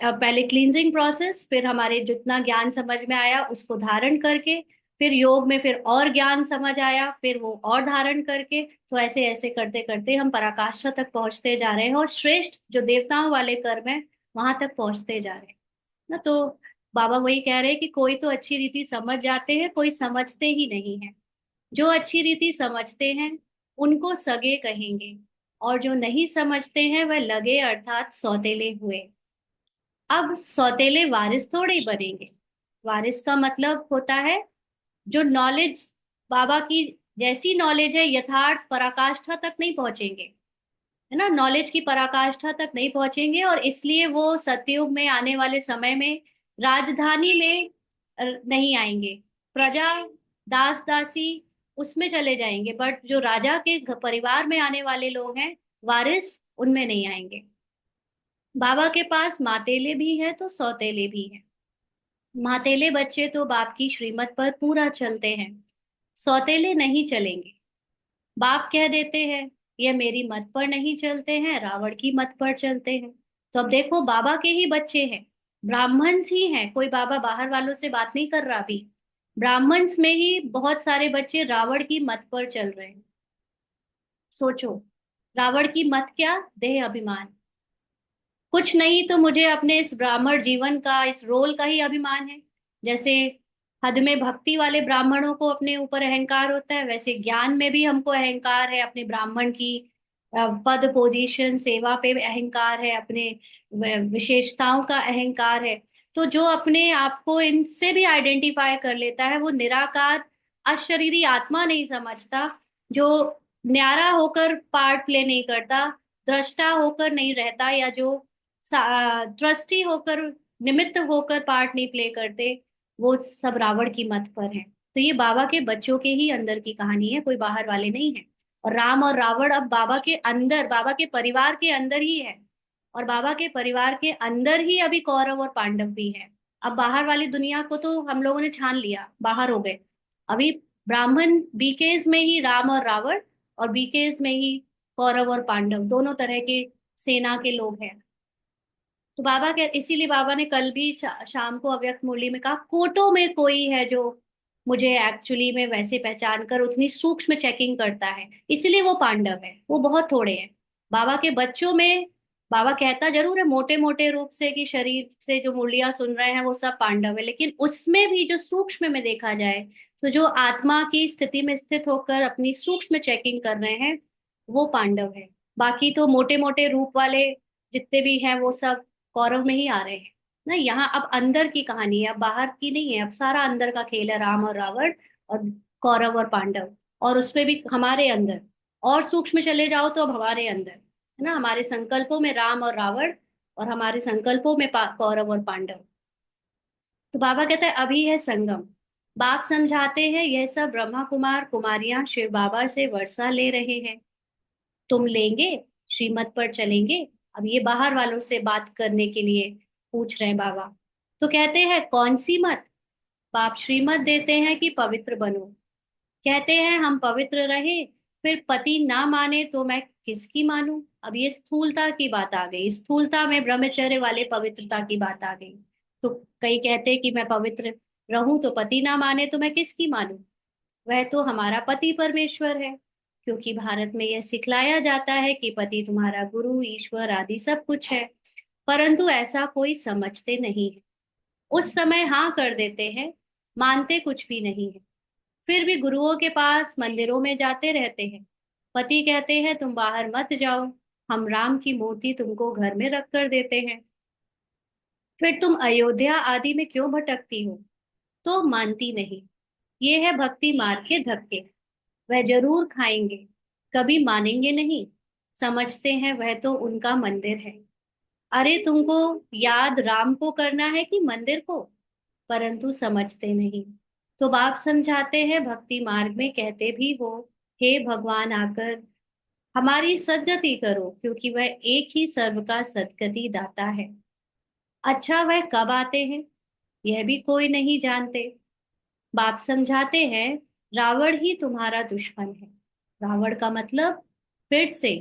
पहले क्लींजिंग प्रोसेस, फिर हमारे जितना ज्ञान समझ में आया उसको धारण करके, फिर योग में फिर और ज्ञान समझ आया, फिर वो और धारण करके, तो ऐसे ऐसे करते करते हम पराकाष्ठा तक पहुंचते जा रहे हैं, और श्रेष्ठ जो देवताओं वाले कर्म है वहां तक पहुंचते जा रहे हैं ना। तो बाबा वही कह रहे हैं कि कोई तो अच्छी रीति समझ जाते हैं, कोई समझते ही नहीं है। जो अच्छी रीति समझते हैं उनको सगे कहेंगे, और जो नहीं समझते हैं वह लगे अर्थात सौतेले हुए। अब सौतेले वारिस थोड़े ही बनेंगे। वारिस का मतलब होता है जो नॉलेज, बाबा की जैसी नॉलेज है, यथार्थ पराकाष्ठा तक नहीं पहुंचेंगे, है ना, नॉलेज की पराकाष्ठा तक नहीं पहुंचेंगे, और इसलिए वो सतयुग में आने वाले समय में राजधानी में नहीं आएंगे। प्रजा, दास दासी उसमें चले जाएंगे, बट जो राजा के परिवार में आने वाले लोग हैं, वारिस, उनमें नहीं आएंगे। बाबा के पास मातेले भी हैं तो सौतेले भी हैं। मातेले बच्चे तो बाप की श्रीमत पर पूरा चलते हैं, सौतेले नहीं चलेंगे। बाप कह देते हैं ये मेरी मत पर नहीं चलते हैं, रावण की मत पर चलते हैं। तो अब देखो, बाबा के ही बच्चे हैं, ब्राह्मण्स ही हैं, कोई बाबा बाहर वालों से बात नहीं कर रहा अभी। ब्राह्मण्स में ही बहुत सारे बच्चे रावण की मत पर चल रहे हैं। सोचो, रावण की मत क्या? देह अभिमान। कुछ नहीं तो मुझे अपने इस ब्राह्मण जीवन का, इस रोल का ही अभिमान है। जैसे हद में भक्ति वाले ब्राह्मणों को अपने ऊपर अहंकार होता है, वैसे ज्ञान में भी हमको अहंकार है, अपने ब्राह्मण की पद, पोजीशन, सेवा पे अहंकार है, अपने विशेषताओं का अहंकार है। तो जो अपने आप को इनसे भी आइडेंटिफाई कर लेता है वो निराकार अशरीरी आत्मा नहीं समझता, जो न्यारा होकर पार्ट प्ले नहीं करता, दृष्टा होकर नहीं रहता, या जो ट्रस्टी होकर, निमित्त होकर पार्ट नहीं प्ले करते, वो सब रावण की मत पर है। तो ये बाबा के बच्चों के ही अंदर की कहानी है, कोई बाहर वाले नहीं है। और राम और रावण अब बाबा के अंदर, बाबा के परिवार के अंदर ही है, और बाबा के परिवार के अंदर ही अभी कौरव और पांडव भी है। अब बाहर वाली दुनिया को तो हम लोगों ने छान लिया, बाहर हो गए। अभी ब्राह्मण बीकेज में ही राम और रावण, और बीकेज में ही कौरव और पांडव, दोनों तरह के सेना के लोग हैं। तो बाबा के इसीलिए बाबा ने कल भी शाम को अव्यक्त मुरली में कहा, कोटों में कोई है जो मुझे एक्चुअली में वैसे पहचान कर उतनी सूक्ष्म चेकिंग करता है, इसलिए वो पांडव है, वो बहुत थोड़े हैं। बाबा के बच्चों में बाबा कहता जरूर है मोटे मोटे रूप से कि शरीर से जो मुरलियां सुन रहे हैं वो सब पांडव है, लेकिन उसमें भी जो सूक्ष्म में देखा जाए तो जो आत्मा की स्थिति में स्थित होकर अपनी सूक्ष्म चेकिंग कर रहे हैं वो पांडव है। बाकी तो मोटे मोटे रूप वाले जितने भी हैं वो सब कौरव में ही आ रहे हैं ना। यहाँ अब अंदर की कहानी है, अब बाहर की नहीं है, अब सारा अंदर का खेल है, राम और रावण और कौरव और पांडव, और उसमें भी हमारे अंदर, और सूक्ष्म चले जाओ तो अब हमारे अंदर, है ना, हमारे संकल्पों में राम और रावण, और हमारे संकल्पों में कौरव और पांडव। तो बाबा कहता है अभी है संगम। बाप समझाते हैं यह सब ब्रह्मा कुमार कुमारियां शिव बाबा से वर्षा ले रहे हैं, तुम लेंगे, श्रीमत पर चलेंगे। अब ये बाहर वालों से बात करने के लिए पूछ रहे हैं बाबा। तो कहते हैं कौन सी मत? बाप श्रीमत देते हैं कि पवित्र बनो। कहते हैं हम पवित्र रहे, फिर पति ना माने तो मैं किसकी मानूं? अब ये स्थूलता की बात आ गई, स्थूलता में ब्रह्मचर्य वाले पवित्रता की बात आ गई। तो कई कहते हैं कि मैं पवित्र रहूं तो पति ना माने तो मैं किसकी मानूं? वह तो हमारा पति परमेश्वर है, क्योंकि भारत में यह सिखलाया जाता है कि पति तुम्हारा गुरु, ईश्वर आदि सब कुछ है। परंतु ऐसा कोई समझते नहीं है। उस समय हाँ कर देते हैं, मानते कुछ भी नहीं है, फिर भी गुरुओं के पास मंदिरों में जाते रहते हैं। पति कहते हैं तुम बाहर मत जाओ, हम राम की मूर्ति तुमको घर में रख कर देते हैं, फिर तुम अयोध्या आदि में क्यों भटकती हो? तो मानती नहीं। ये है भक्ति मार्ग के धक्के, वह जरूर खाएंगे, कभी मानेंगे नहीं। समझते हैं वह तो उनका मंदिर है। अरे तुमको याद राम को करना है कि मंदिर को? परंतु समझते नहीं। तो बाप समझाते हैं भक्ति मार्ग में कहते भी हो, हे भगवान आकर हमारी सद्गति करो, क्योंकि वह एक ही सर्व का सद्गति दाता है। अच्छा, वह कब आते हैं यह भी कोई नहीं जानते। बाप समझाते हैं, रावण ही तुम्हारा दुश्मन है। रावण का मतलब फिर से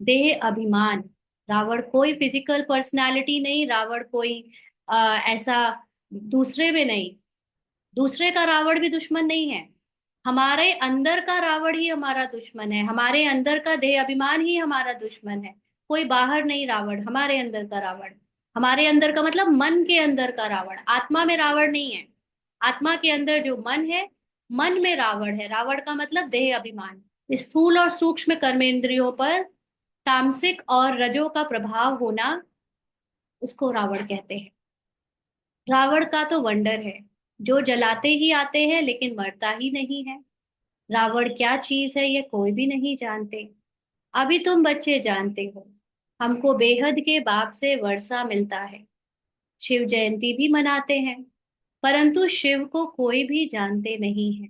देह अभिमान। रावण कोई फिजिकल पर्सनालिटी नहीं, रावण कोई ऐसा दूसरे में नहीं, दूसरे का रावण भी दुश्मन नहीं है। हमारे अंदर का रावण ही हमारा दुश्मन है, हमारे अंदर का देह अभिमान ही हमारा दुश्मन है। कोई बाहर नहीं रावण, हमारे अंदर का रावण। हमारे अंदर का मतलब मन के अंदर का रावण, आत्मा में रावण नहीं है। आत्मा के अंदर जो मन है, मन में रावण है। रावण का मतलब देह अभिमान। स्थूल और सूक्ष्म कर्मेंद्रियों पर तामसिक और रजो का प्रभाव होना, उसको रावण कहते हैं। रावण का तो वंडर है, जो जलाते ही आते हैं लेकिन मरता ही नहीं है। रावण क्या चीज है ये कोई भी नहीं जानते। अभी तुम बच्चे जानते हो। हमको बेहद के बाप से वर्षा मिलता है, शिव जयंती भी मनाते हैं, परंतु शिव को कोई भी जानते नहीं है।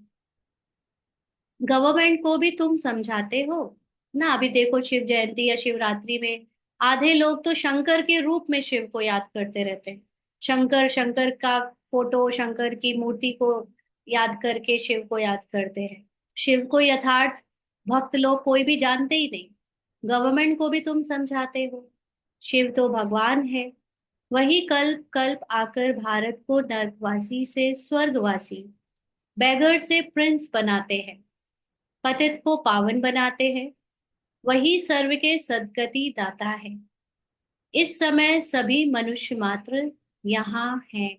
गवर्नमेंट को भी तुम समझाते हो ना। अभी देखो शिव जयंती या शिवरात्रि में आधे लोग तो शंकर के रूप में शिव को याद करते रहते हैं। शंकर, शंकर का फोटो, शंकर की मूर्ति को याद करके शिव को याद करते हैं। शिव को यथार्थ भक्त लोग कोई भी जानते ही नहीं। गवर्नमेंट को भी तुम समझाते हो, शिव तो भगवान है। वही कल्प कल्प आकर भारत को नर्कवासी से स्वर्गवासी, बैगर से प्रिंस बनाते हैं, पतित को पावन बनाते हैं। वही सर्व के सद्गति दाता है। इस समय सभी मनुष्य मात्र यहाँ हैं।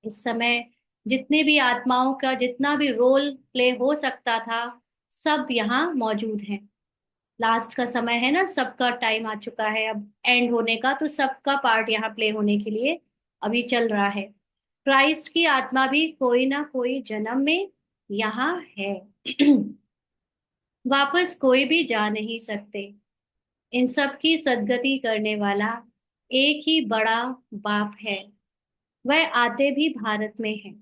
इस समय जितने भी आत्माओं का जितना भी रोल प्ले हो सकता था, सब यहाँ मौजूद हैं। लास्ट का समय है ना, सबका टाइम आ चुका है अब एंड होने का, तो सबका पार्ट यहाँ प्ले होने के लिए अभी चल रहा है। क्राइस्ट की आत्मा भी कोई ना कोई जन्म में यहाँ है। वापस कोई भी जा नहीं सकते। इन सब की सद्गति करने वाला एक ही बड़ा बाप है। वह आते भी भारत में है।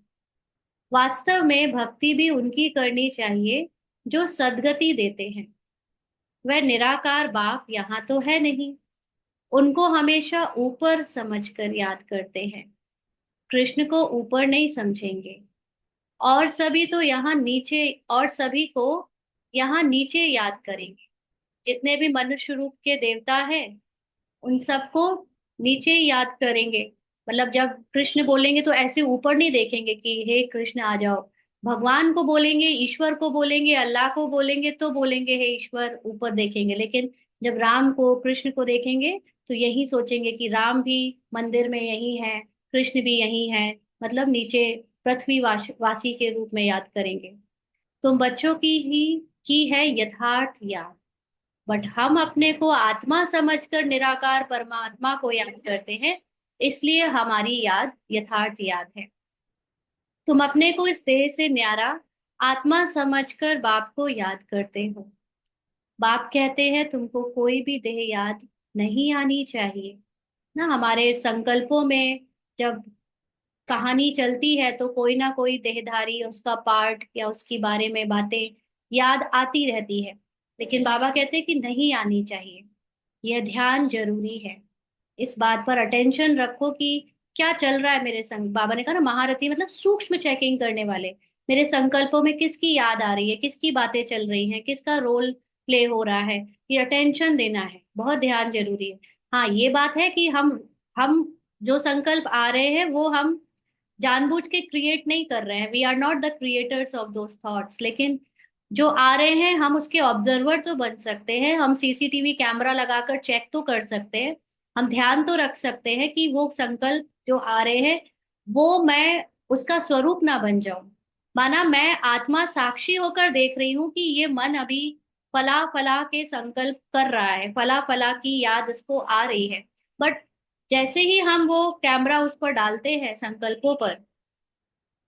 वास्तव में भक्ति भी उनकी करनी चाहिए जो सद्गति देते हैं। वह निराकार बाप यहाँ तो है नहीं, उनको हमेशा ऊपर समझकर याद करते हैं। कृष्ण को ऊपर नहीं समझेंगे, और सभी तो यहाँ नीचे, और सभी को यहाँ नीचे याद करेंगे। जितने भी मनुष्य रूप के देवता हैं उन सबको नीचे ही याद करेंगे। मतलब जब कृष्ण बोलेंगे तो ऐसे ऊपर नहीं देखेंगे कि हे कृष्ण आ जाओ। भगवान को बोलेंगे, ईश्वर को बोलेंगे, अल्लाह को बोलेंगे तो बोलेंगे हे ईश्वर, ऊपर देखेंगे। लेकिन जब राम को, कृष्ण को देखेंगे तो यही सोचेंगे कि राम भी मंदिर में यही है, कृष्ण भी यही है। मतलब नीचे पृथ्वी वासी के रूप में याद करेंगे। तुम बच्चों की है यथार्थ याद, बट हम अपने को आत्मा समझकर निराकार परमात्मा को याद करते हैं, इसलिए हमारी याद यथार्थ याद है। तुम अपने को इस देह से न्यारा आत्मा समझकर बाप को याद करते हो। बाप कहते हैं तुमको कोई भी देह याद नहीं आनी चाहिए ना। हमारे संकल्पों में जब कहानी चलती है तो कोई ना कोई देहधारी, उसका पार्ट या उसकी बारे में बातें याद आती रहती है। लेकिन बाबा कहते हैं कि नहीं आनी चाहिए। यह ध्यान जरूरी है। इस बात पर अटेंशन रखो कि क्या चल रहा है मेरे संग। बाबा ने कहा ना, महारथी मतलब सूक्ष्म चेकिंग करने वाले। मेरे संकल्पों में किसकी याद आ रही है, किसकी बातें चल रही हैं, किसका रोल प्ले हो रहा है, ये अटेंशन देना है। बहुत ध्यान जरूरी है। हाँ, ये बात है कि हम जो संकल्प आ रहे हैं वो हम जानबूझ के क्रिएट नहीं कर रहे हैं। We are not the creators of those thoughts. लेकिन जो आ रहे हैं हम उसके ऑब्जर्वर तो बन सकते हैं। हम सीसीटीवी कैमरा लगाकर चेक तो कर सकते हैं। हम ध्यान तो रख सकते हैं कि वो संकल्प जो आ रहे हैं वो मैं उसका स्वरूप ना बन जाऊं। माना मैं आत्मा साक्षी होकर देख रही हूँ कि ये मन अभी फला फला के संकल्प कर रहा है, फला फला की याद इसको आ रही है। बट जैसे ही हम वो कैमरा उस पर डालते हैं संकल्पों पर,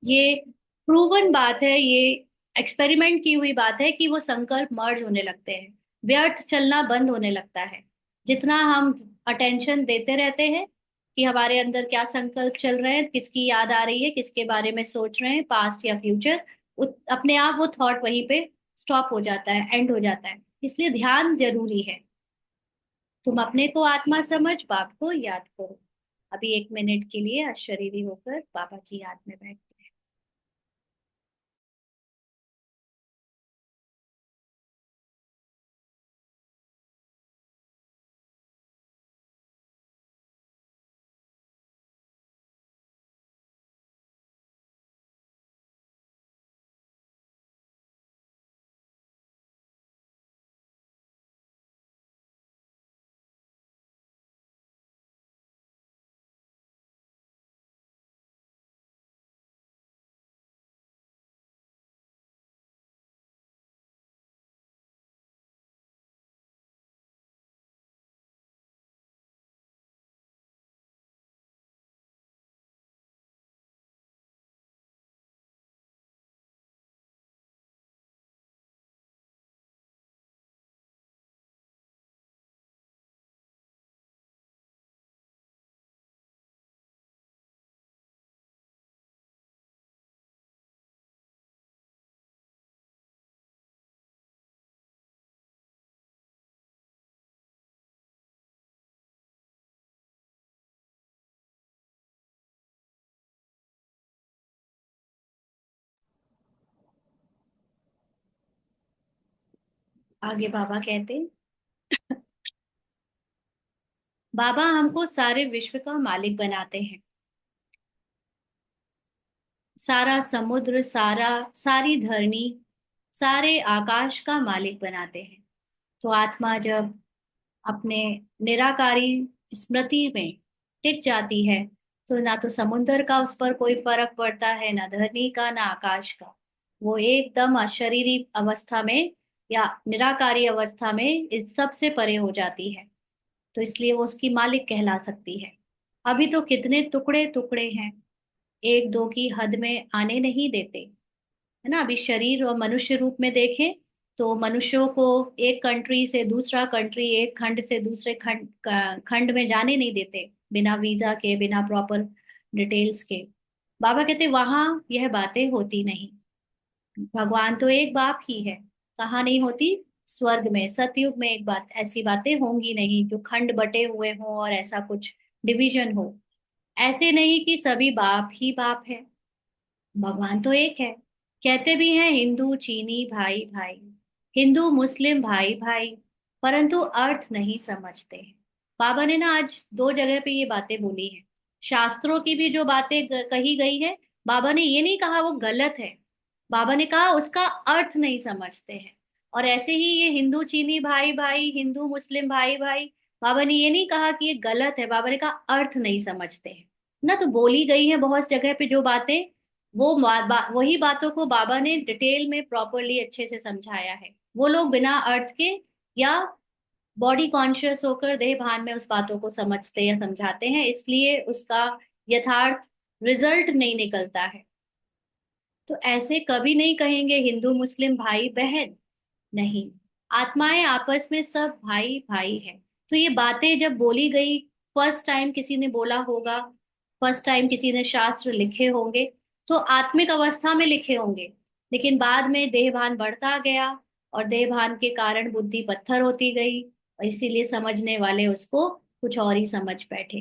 ये प्रूवन बात है, ये एक्सपेरिमेंट की हुई बात है कि वो संकल्प मर्ज होने लगते हैं, व्यर्थ चलना बंद होने लगता है। जितना हम अटेंशन देते रहते हैं कि हमारे अंदर क्या संकल्प चल रहे हैं, किसकी याद आ रही है, किसके बारे में सोच रहे हैं, पास्ट या फ्यूचर, अपने आप वो थॉट वहीं पे स्टॉप हो जाता है, एंड हो जाता है। इसलिए ध्यान जरूरी है। तुम अपने को आत्मा समझ, बाप को याद करो। अभी 1 मिनट के लिए अशरीरी होकर बाबा की याद में बैठते हैं। आगे बाबा कहते हैं, बाबा हमको सारे विश्व का मालिक बनाते हैं। सारा समुद्र, सारी धरनी, सारे आकाश का मालिक बनाते हैं। तो आत्मा जब अपने निराकारी स्मृति में टिक जाती है, तो ना तो समुद्र का उस पर कोई फर्क पड़ता है, ना धरनी का, ना आकाश का। वो एकदम अशरीरी अवस्था में या निराकारी अवस्था में इस सब से परे हो जाती है। तो इसलिए वो उसकी मालिक कहला सकती है। अभी तो कितने टुकड़े टुकड़े हैं, एक दो की हद में आने नहीं देते, है ना। अभी शरीर और मनुष्य रूप में देखें तो मनुष्यों को एक कंट्री से दूसरा कंट्री, एक खंड से दूसरे खंड में जाने नहीं देते, बिना वीजा के, बिना प्रॉपर डिटेल्स के। बाबा कहते वहां यह बातें होती नहीं। भगवान तो एक बाप ही है, कहाँ नहीं होती? स्वर्ग में, सतयुग में एक बात, ऐसी बातें होंगी नहीं जो खंड बटे हुए हों और ऐसा कुछ डिवीजन हो। ऐसे नहीं कि सभी बाप ही बाप है, भगवान तो एक है। कहते भी हैं हिंदू चीनी भाई भाई, हिंदू मुस्लिम भाई भाई, परंतु अर्थ नहीं समझते हैं। बाबा ने ना आज 2 जगह पे ये बातें बोली हैं। शास्त्रों की भी जो बातें कही गई है, बाबा ने ये नहीं कहा वो गलत है, बाबा ने कहा उसका अर्थ नहीं समझते हैं। और ऐसे ही ये हिंदू चीनी भाई भाई, हिंदू मुस्लिम भाई भाई, बाबा ने ये नहीं कहा कि ये गलत है, बाबा ने कहा अर्थ नहीं समझते हैं। ना तो बोली गई है बहुत जगह पे जो बातें, वो वही बातों को बाबा ने डिटेल में प्रॉपरली अच्छे से समझाया है। वो लोग बिना अर्थ के या बॉडी कॉन्शियस होकर देह भान में उस बातों को समझते या समझाते हैं, इसलिए उसका यथार्थ रिजल्ट नहीं निकलता है। तो ऐसे कभी नहीं कहेंगे हिंदू मुस्लिम भाई बहन, नहीं। आत्माएं आपस में सब भाई भाई है। तो ये बातें जब बोली गई, फर्स्ट टाइम किसी ने बोला होगा, फर्स्ट टाइम किसी ने शास्त्र लिखे होंगे, तो आत्मिक अवस्था में लिखे होंगे। लेकिन बाद में देहभान बढ़ता गया और देहभान के कारण बुद्धि पत्थर होती गई, और इसीलिए समझने वाले उसको कुछ और ही समझ बैठे।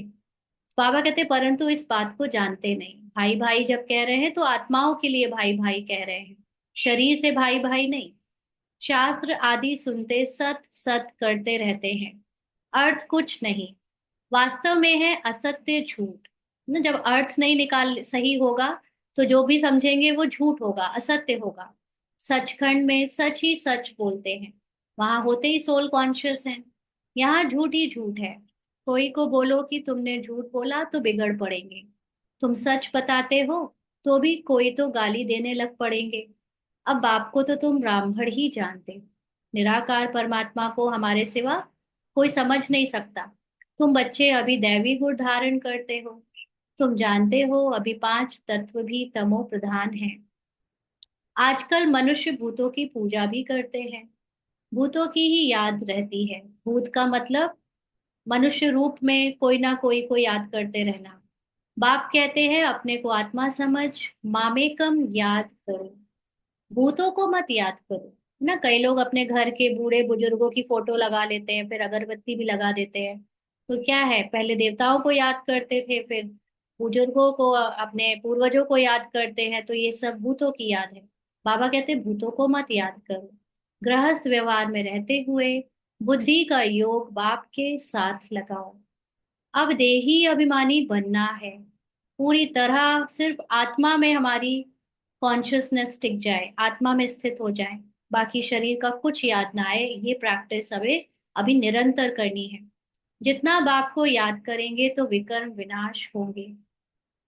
बाबा कहते परंतु इस बात को जानते नहीं। भाई भाई जब कह रहे हैं तो आत्माओं के लिए भाई भाई कह रहे हैं, शरीर से भाई भाई नहीं। शास्त्र आदि सुनते सत सत करते रहते हैं, अर्थ कुछ नहीं, वास्तव में है असत्य झूठ। ना जब अर्थ नहीं निकाल सही होगा तो जो भी समझेंगे वो झूठ होगा, असत्य होगा। सचखंड में सच ही सच बोलते हैं, वहां होते ही सोल कॉन्शियस हैं। यहाँ झूठ ही झूठ है। कोई को बोलो कि तुमने झूठ बोला तो बिगड़ पड़ेंगे, तुम सच बताते हो तो भी कोई तो गाली देने लग पड़ेंगे। अब बाप को तो तुम ब्राह्मण ही जानते हो, निराकार परमात्मा को हमारे सिवा कोई समझ नहीं सकता। तुम बच्चे अभी दैवी गुण धारण करते हो, तुम जानते हो अभी 5 तत्व भी तमो प्रधान हैं। आजकल मनुष्य भूतों की पूजा भी करते हैं, भूतों की ही याद रहती है। भूत का मतलब मनुष्य रूप में कोई ना कोई को याद करते रहना। बाप कहते हैं अपने को आत्मा समझ, मामेकम याद करो, भूतों को मत याद करो। ना कई लोग अपने घर के बूढ़े बुजुर्गों की फोटो लगा लेते हैं, फिर अगरबत्ती भी लगा देते हैं। तो क्या है, पहले देवताओं को याद करते थे, फिर बुजुर्गों को, अपने पूर्वजों को याद करते हैं, तो ये सब भूतों की याद है। बाबा कहते हैं भूतों को मत याद करो, गृहस्थ व्यवहार में रहते हुए बुद्धि का योग बाप के साथ लगाओ। अब देही अभिमानी बनना है, पूरी तरह सिर्फ आत्मा में हमारी कॉन्शियसनेस टिक जाए, आत्मा में स्थित हो जाए, बाकी शरीर का कुछ याद ना आए। ये प्रैक्टिस हमें अभी निरंतर करनी है। जितना बाप को याद करेंगे तो विकर्म विनाश होंगे।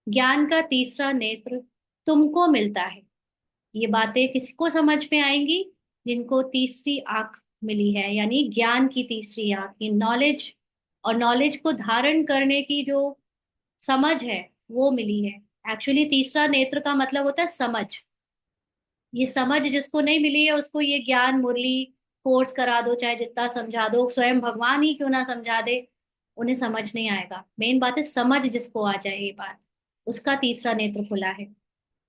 ज्ञान का तीसरा नेत्र तुमको मिलता है। ये बातें किसी को समझ में आएंगी जिनको तीसरी आंख मिली है, यानी ज्ञान की तीसरी आंख, ये नॉलेज, और नॉलेज को धारण करने की जो समझ है वो मिली है। एक्चुअली तीसरा नेत्र का मतलब होता है समझ। ये समझ जिसको नहीं मिली है उसको ये ज्ञान मुरली कोर्स करा दो, चाहे जितना समझा दो, स्वयं भगवान ही क्यों ना समझा दे, उन्हें समझ नहीं आएगा। मेन बात है समझ जिसको आ जाए ये बात, उसका तीसरा नेत्र खुला है।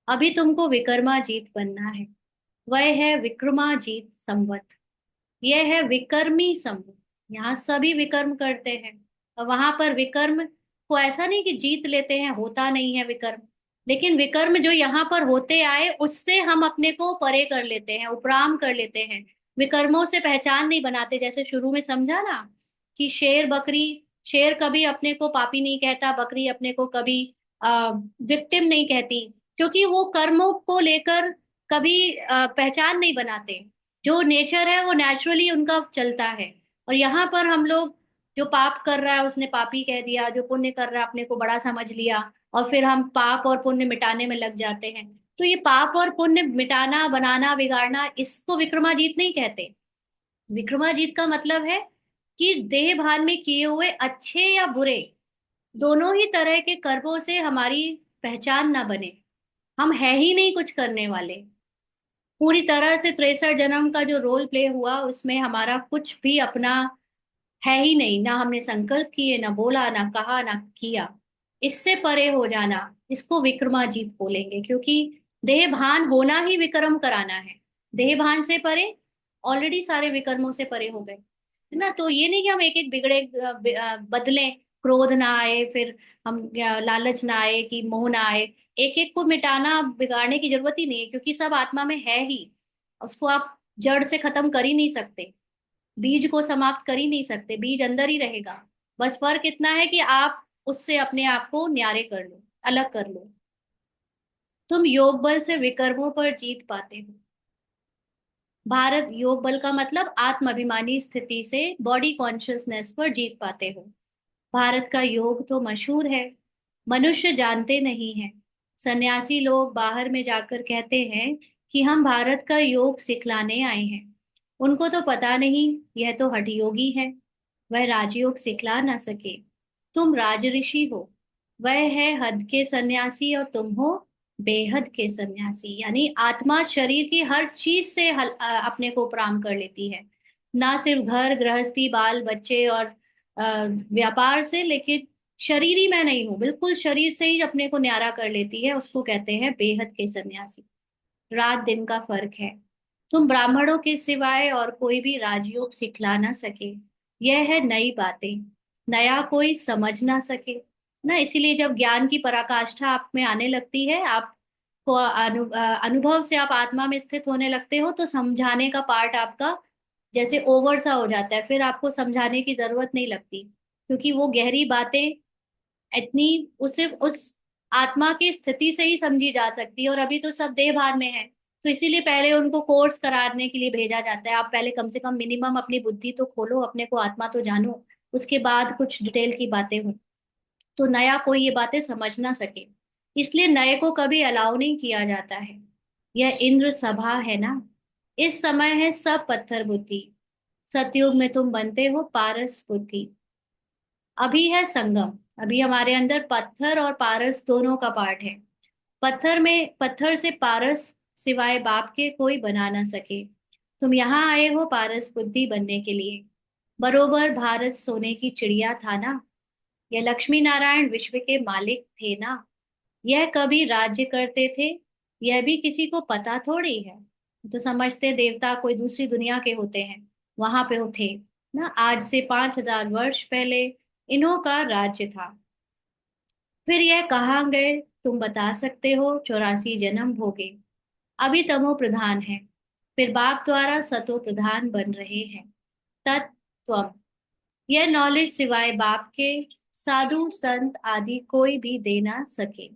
अभी तुमको विक्रमाजीत बनना है। वह है विक्रमाजीत संवत, यह है विकर्मी संवत। यहाँ सभी विकर्म करते हैं, और वहां पर विकर्म को ऐसा नहीं कि जीत लेते हैं, होता नहीं है विकर्म, लेकिन विकर्म जो यहाँ पर होते आए उससे हम अपने को परे कर लेते हैं, उपराम कर लेते हैं। विकर्मों से पहचान नहीं बनाते, जैसे शुरू में समझा ना कि शेर बकरी, शेर कभी अपने को पापी नहीं कहता, बकरी अपने को कभी विक्टिम नहीं कहती, क्योंकि वो कर्मों को लेकर कभी पहचान नहीं बनाते। जो नेचर है वो नेचुरली उनका चलता है। और यहाँ पर हम लोग, जो पाप कर रहा है उसने पापी कह दिया, जो पुण्य कर रहा है अपने को बड़ा समझ लिया, और फिर हम पाप और पुण्य मिटाने में लग जाते हैं। तो ये पाप और पुण्य मिटाना, बनाना, बिगाड़ना, इसको विक्रमाजीत नहीं कहते। विक्रमाजीत का मतलब है कि देह भान में किए हुए अच्छे या बुरे दोनों ही तरह के कर्मों से हमारी पहचान ना बने, हम है ही नहीं कुछ करने वाले। पूरी तरह से 63 जन्म का जो रोल प्ले हुआ उसमें हमारा कुछ भी अपना है ही नहीं, ना हमने संकल्प किए, ना बोला, ना कहा, ना किया। इससे परे हो जाना, इसको विक्रमाजीत बोलेंगे, क्योंकि देह भान होना ही विक्रम कराना है। देह भान से परे ऑलरेडी सारे विक्रमों से परे हो गए, है ना। तो ये नहीं कि हम एक एक बिगड़े बदलें, क्रोध ना आए, फिर हम लालच ना आए, कि मोह ना आए। एक एक को मिटाना, बिगाड़ने की जरूरत ही नहीं है, क्योंकि सब आत्मा में है ही। उसको आप जड़ से खत्म कर ही नहीं सकते, बीज को समाप्त कर ही नहीं सकते, बीज अंदर ही रहेगा। बस फर्क इतना है कि आप उससे अपने आप को न्यारे कर लो, अलग कर लो। तुम योग बल से विकर्मों पर जीत पाते हो। भारत योग बल का मतलब आत्म अभिमानी स्थिति से बॉडी कॉन्शियसनेस पर जीत पाते हो। भारत का योग तो मशहूर है, मनुष्य जानते नहीं है। सन्यासी लोग बाहर में जाकर कहते हैं कि हम भारत का योग सिखलाने आए हैं। उनको तो पता नहीं यह तो हठ योगी है, वह राजयोग सिखला ना सके। तुम राज ऋषि हो, वह है हद के सन्यासी, और तुम हो बेहद के सन्यासी। यानी आत्मा शरीर की हर चीज से अपने को उपराम कर लेती है, ना सिर्फ घर गृहस्थी बाल बच्चे और व्यापार से, लेकिन शरीर ही मैं नहीं हूँ, बिल्कुल शरीर से ही अपने को न्यारा कर लेती है, उसको कहते हैं बेहद के सन्यासी। रात दिन का फर्क है। तुम ब्राह्मणों के सिवाय और कोई भी राजयोग सिखला ना सके, यह है नई बातें, नया कोई समझ ना सके ना। इसीलिए जब ज्ञान की पराकाष्ठा आप में आने लगती है, आपको अनुभव से आप आत्मा में स्थित होने लगते हो, तो समझाने का पार्ट आपका जैसे ओवर सा हो जाता है, फिर आपको समझाने की जरूरत नहीं लगती, क्योंकि वो गहरी बातें इतनी उस सिर्फ उस आत्मा की स्थिति से ही समझी जा सकती है, और अभी तो सब देह भान में है। तो इसीलिए पहले उनको कोर्स कराने के लिए भेजा जाता है, आप पहले कम से कम मिनिमम अपनी बुद्धि तो खोलो, अपने को आत्मा तो जानो, उसके बाद कुछ डिटेल की बातें हो। तो नया कोई ये बातें समझ ना सके, इसलिए नए को कभी अलाउ नहीं किया जाता है। यह इंद्र सभा है ना, इस समय है सब पत्थर बुद्धि, सतयुग में तुम बनते हो पारस बुद्धि। अभी है संगम, अभी हमारे अंदर पत्थर और पारस दोनों का पार्ट है। पत्थर में, पत्थर से पारस सिवाय बाप के कोई बना ना सके। तुम यहाँ आए हो पारस बुद्धि बनने के लिए। बरोबर भारत सोने की चिड़िया था ना, यह लक्ष्मी नारायण विश्व के मालिक थे ना, यह कभी राज्य करते थे, यह भी किसी को पता थोड़ी है। तो समझते देवता कोई दूसरी दुनिया के होते हैं, वहां पे वो थे ना। आज से 5,000 वर्ष पहले इन्हों का राज्य था। फिर यह कहाँ गए, तुम बता सकते हो? 84 जन्म भोगे, अभी तमो प्रधान है, फिर बाप द्वारा सतो प्रधान बन रहे हैं। तत्त्वम, यह नॉलेज सिवाय बाप के साधु संत आदि कोई भी दे ना सके।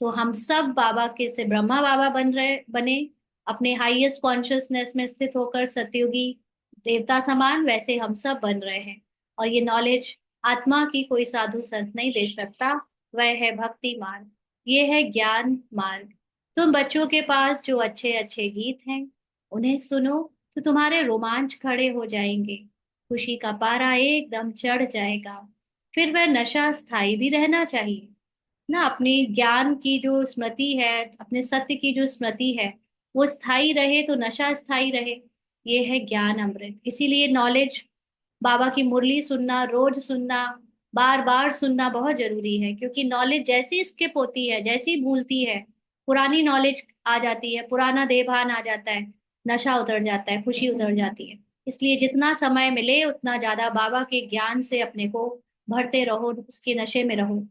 तो हम सब बाबा के से ब्रह्मा बाबा बने, अपने हाईएस्ट कॉन्शियसनेस में स्थित होकर सतयुगी देवता समान, वैसे हम सब बन रहे हैं। और ये नॉलेज आत्मा की कोई साधु संत नहीं दे सकता, वह है भक्ति मार्ग, ये है ज्ञान मार्ग। तुम बच्चों के पास जो अच्छे अच्छे गीत हैं उन्हें सुनो तो तुम्हारे रोमांच खड़े हो जाएंगे, खुशी का पारा एकदम चढ़ जाएगा। फिर वह नशा स्थायी भी रहना चाहिए ना, अपनी ज्ञान की जो स्मृति है, अपने सत्य की जो स्मृति है, वो स्थायी रहे तो नशा स्थायी रहे। ये है ज्ञान अमृत। इसीलिए नॉलेज, बाबा की मुरली सुनना, रोज सुनना, बार बार सुनना बहुत जरूरी है। क्योंकि नॉलेज जैसी स्किप होती है, जैसी भूलती है, पुरानी नॉलेज आ जाती है, पुराना देभान आ जाता है, नशा उतर जाता है, खुशी उतर जाती है। इसलिए जितना समय मिले उतना ज्यादा बाबा के ज्ञान से अपने को भरते रहो, उसके नशे में रहो।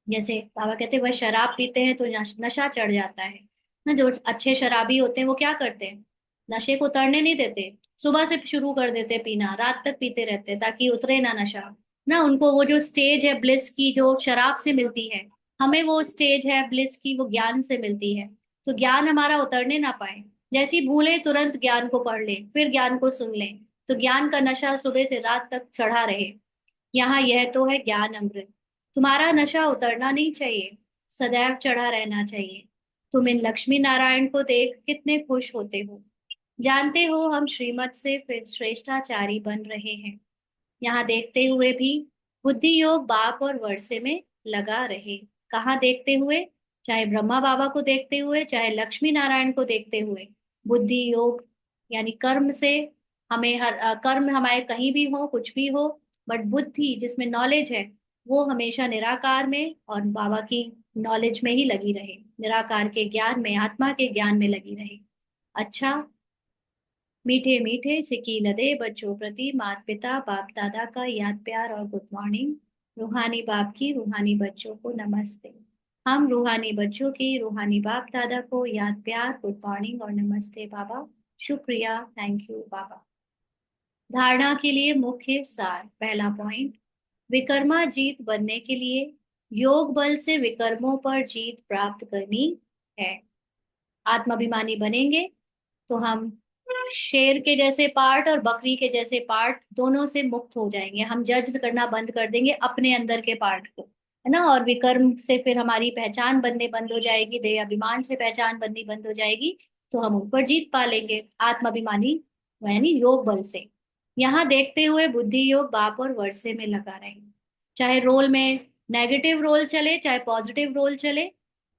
जैसे बाबा कहते हैं वह शराब पीते हैं तो नशा चढ़ जाता है ना। जो अच्छे शराबी होते हैं वो क्या करते हैं, नशे को उतरने नहीं देते, सुबह से शुरू कर देते पीना, रात तक पीते रहते हैं ताकि उतरे ना नशा ना। उनको वो जो स्टेज है ब्लिस की जो शराब से मिलती है, हमें वो स्टेज है ब्लिस की वो ज्ञान से मिलती है। तो ज्ञान हमारा उतरने ना पाए, जैसी भूले तुरंत ज्ञान को पढ़ ले, फिर ज्ञान को सुन ले, तो ज्ञान का नशा सुबह से रात तक चढ़ा रहे। यहाँ यह तो है ज्ञान अमृत। तुम्हारा नशा उतरना नहीं चाहिए, सदैव चढ़ा रहना चाहिए। तुम इन लक्ष्मी नारायण को देख कितने खुश होते हो, जानते हो हम श्रीमत से फिर श्रेष्ठाचारी बन रहे हैं। यहाँ देखते हुए भी बुद्धि योग बाप और वर्षे में लगा रहे। कहाँ देखते हुए? चाहे ब्रह्मा बाबा को देखते हुए, चाहे लक्ष्मी नारायण को देखते हुए। बुद्धि योग यानी कर्म से, हमें हर कर्म हमारे कहीं भी हो, कुछ भी हो, बट बुद्धि जिसमें नॉलेज है वो हमेशा निराकार में और बाबा की नॉलेज में ही लगी रहे, निराकार के ज्ञान में, आत्मा के ज्ञान में लगी रहे। अच्छा, मीठे मीठे सिकी लदे बच्चों प्रति माता पिता बाप दादा का याद प्यार और गुड मॉर्निंग। रूहानी बाप की रूहानी बच्चों को नमस्ते। हम रूहानी बच्चों की रूहानी बाप दादा को याद प्यार, गुड मॉर्निंग और नमस्ते बाबा। शुक्रिया, थैंक यू बाबा। धारणा के लिए मुख्य सार। पहला पॉइंट, विकर्मा जीत बनने के लिए योग बल से विकर्मों पर जीत प्राप्त करनी है। आत्माभिमानी बनेंगे तो हम शेर के जैसे पार्ट और बकरी के जैसे पार्ट दोनों से मुक्त हो जाएंगे। हम जज करना बंद कर देंगे अपने अंदर के पार्ट को, है ना। और विकर्म से फिर हमारी पहचान बनने बंद हो जाएगी, देह अभिमान से पहचान बननी बंद हो जाएगी, तो हम उन पर जीत पा लेंगे आत्माभिमानी यानी योग बल से। यहाँ देखते हुए बुद्धि योग बाप और वर्षे में लगा रहे, चाहे रोल में नेगेटिव रोल चले चाहे पॉजिटिव रोल चले,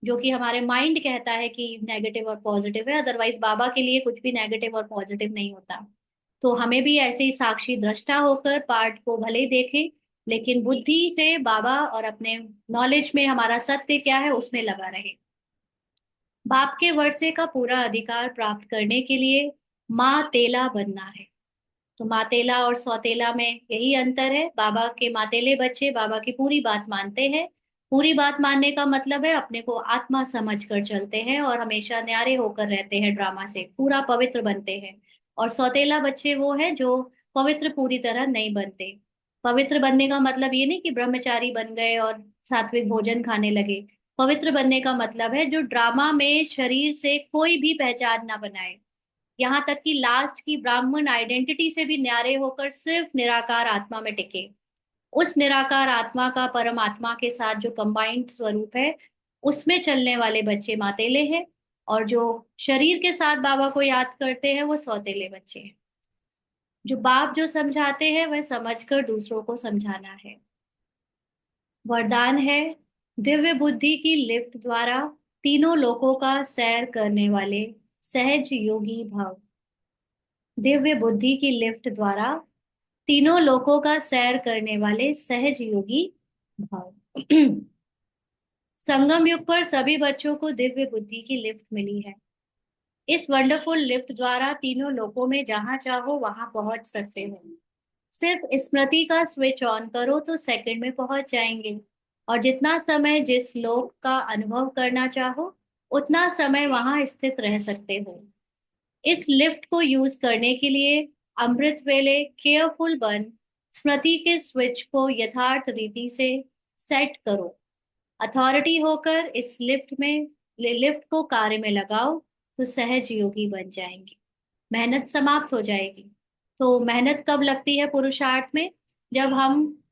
जो कि हमारे माइंड कहता है कि नेगेटिव और पॉजिटिव है, अदरवाइज बाबा के लिए कुछ भी नेगेटिव और पॉजिटिव नहीं होता। तो हमें भी ऐसे ही साक्षी दृष्टा होकर पार्ट को भले ही देखें, लेकिन बुद्धि से बाबा और अपने नॉलेज में हमारा सत्य क्या है उसमें लगा रहे। बाप के वर्षे का पूरा अधिकार प्राप्त करने के लिए माँ तेला बनना है। तो मातेला और सौतेला में यही अंतर है। बाबा के मातेले बच्चे बाबा की पूरी बात मानते हैं। पूरी बात मानने का मतलब है अपने को आत्मा समझ कर चलते हैं और हमेशा न्यारे होकर रहते हैं, ड्रामा से पूरा पवित्र बनते हैं। और सौतेला बच्चे वो है जो पवित्र पूरी तरह नहीं बनते। पवित्र बनने का मतलब ये नहीं कि ब्रह्मचारी बन गए और सात्विक भोजन खाने लगे। पवित्र बनने का मतलब है जो ड्रामा में शरीर से कोई भी पहचान ना बनाए, यहाँ तक कि लास्ट की ब्राह्मण आइडेंटिटी से भी न्यारे होकर सिर्फ निराकार आत्मा में टिके। उस निराकार आत्मा का परमात्मा के साथ जो कंबाइंड स्वरूप है उसमें चलने वाले बच्चे मातेले हैं, और जो शरीर के साथ बाबा को याद करते हैं वो सौतेले बच्चे हैं। जो बाप जो समझाते हैं वह समझकर दूसरों को समझाना है। वरदान है, दिव्य बुद्धि की लिफ्ट द्वारा तीनों लोकों का सैर करने वाले सहज योगी भव। दिव्य बुद्धि की लिफ्ट द्वारा तीनों लोकों का सैर करने वाले सहज योगी भव। संगम युग पर सभी बच्चों को दिव्य बुद्धि की लिफ्ट मिली है। इस वंडरफुल लिफ्ट द्वारा तीनों लोकों में जहां चाहो वहां पहुंच सकते हो। सिर्फ स्मृति का स्विच ऑन करो तो सेकंड में पहुंच जाएंगे, और जितना समय जिस लोक का अनुभव करना चाहो उतना समय वहां स्थित रह सकते हो। इस लिफ्ट को यूज करने के लिए अमृत वेले केयरफुल बन स्मृति के स्विच को यथार्थ रीति से सेट करो। अथॉरिटी होकर इस लिफ्ट को कार्य में लगाओ तो सहज योगी बन जाएंगे। मेहनत समाप्त हो जाएगी। तो मेहनत कब लगती है पुरुषार्थ में? जब हम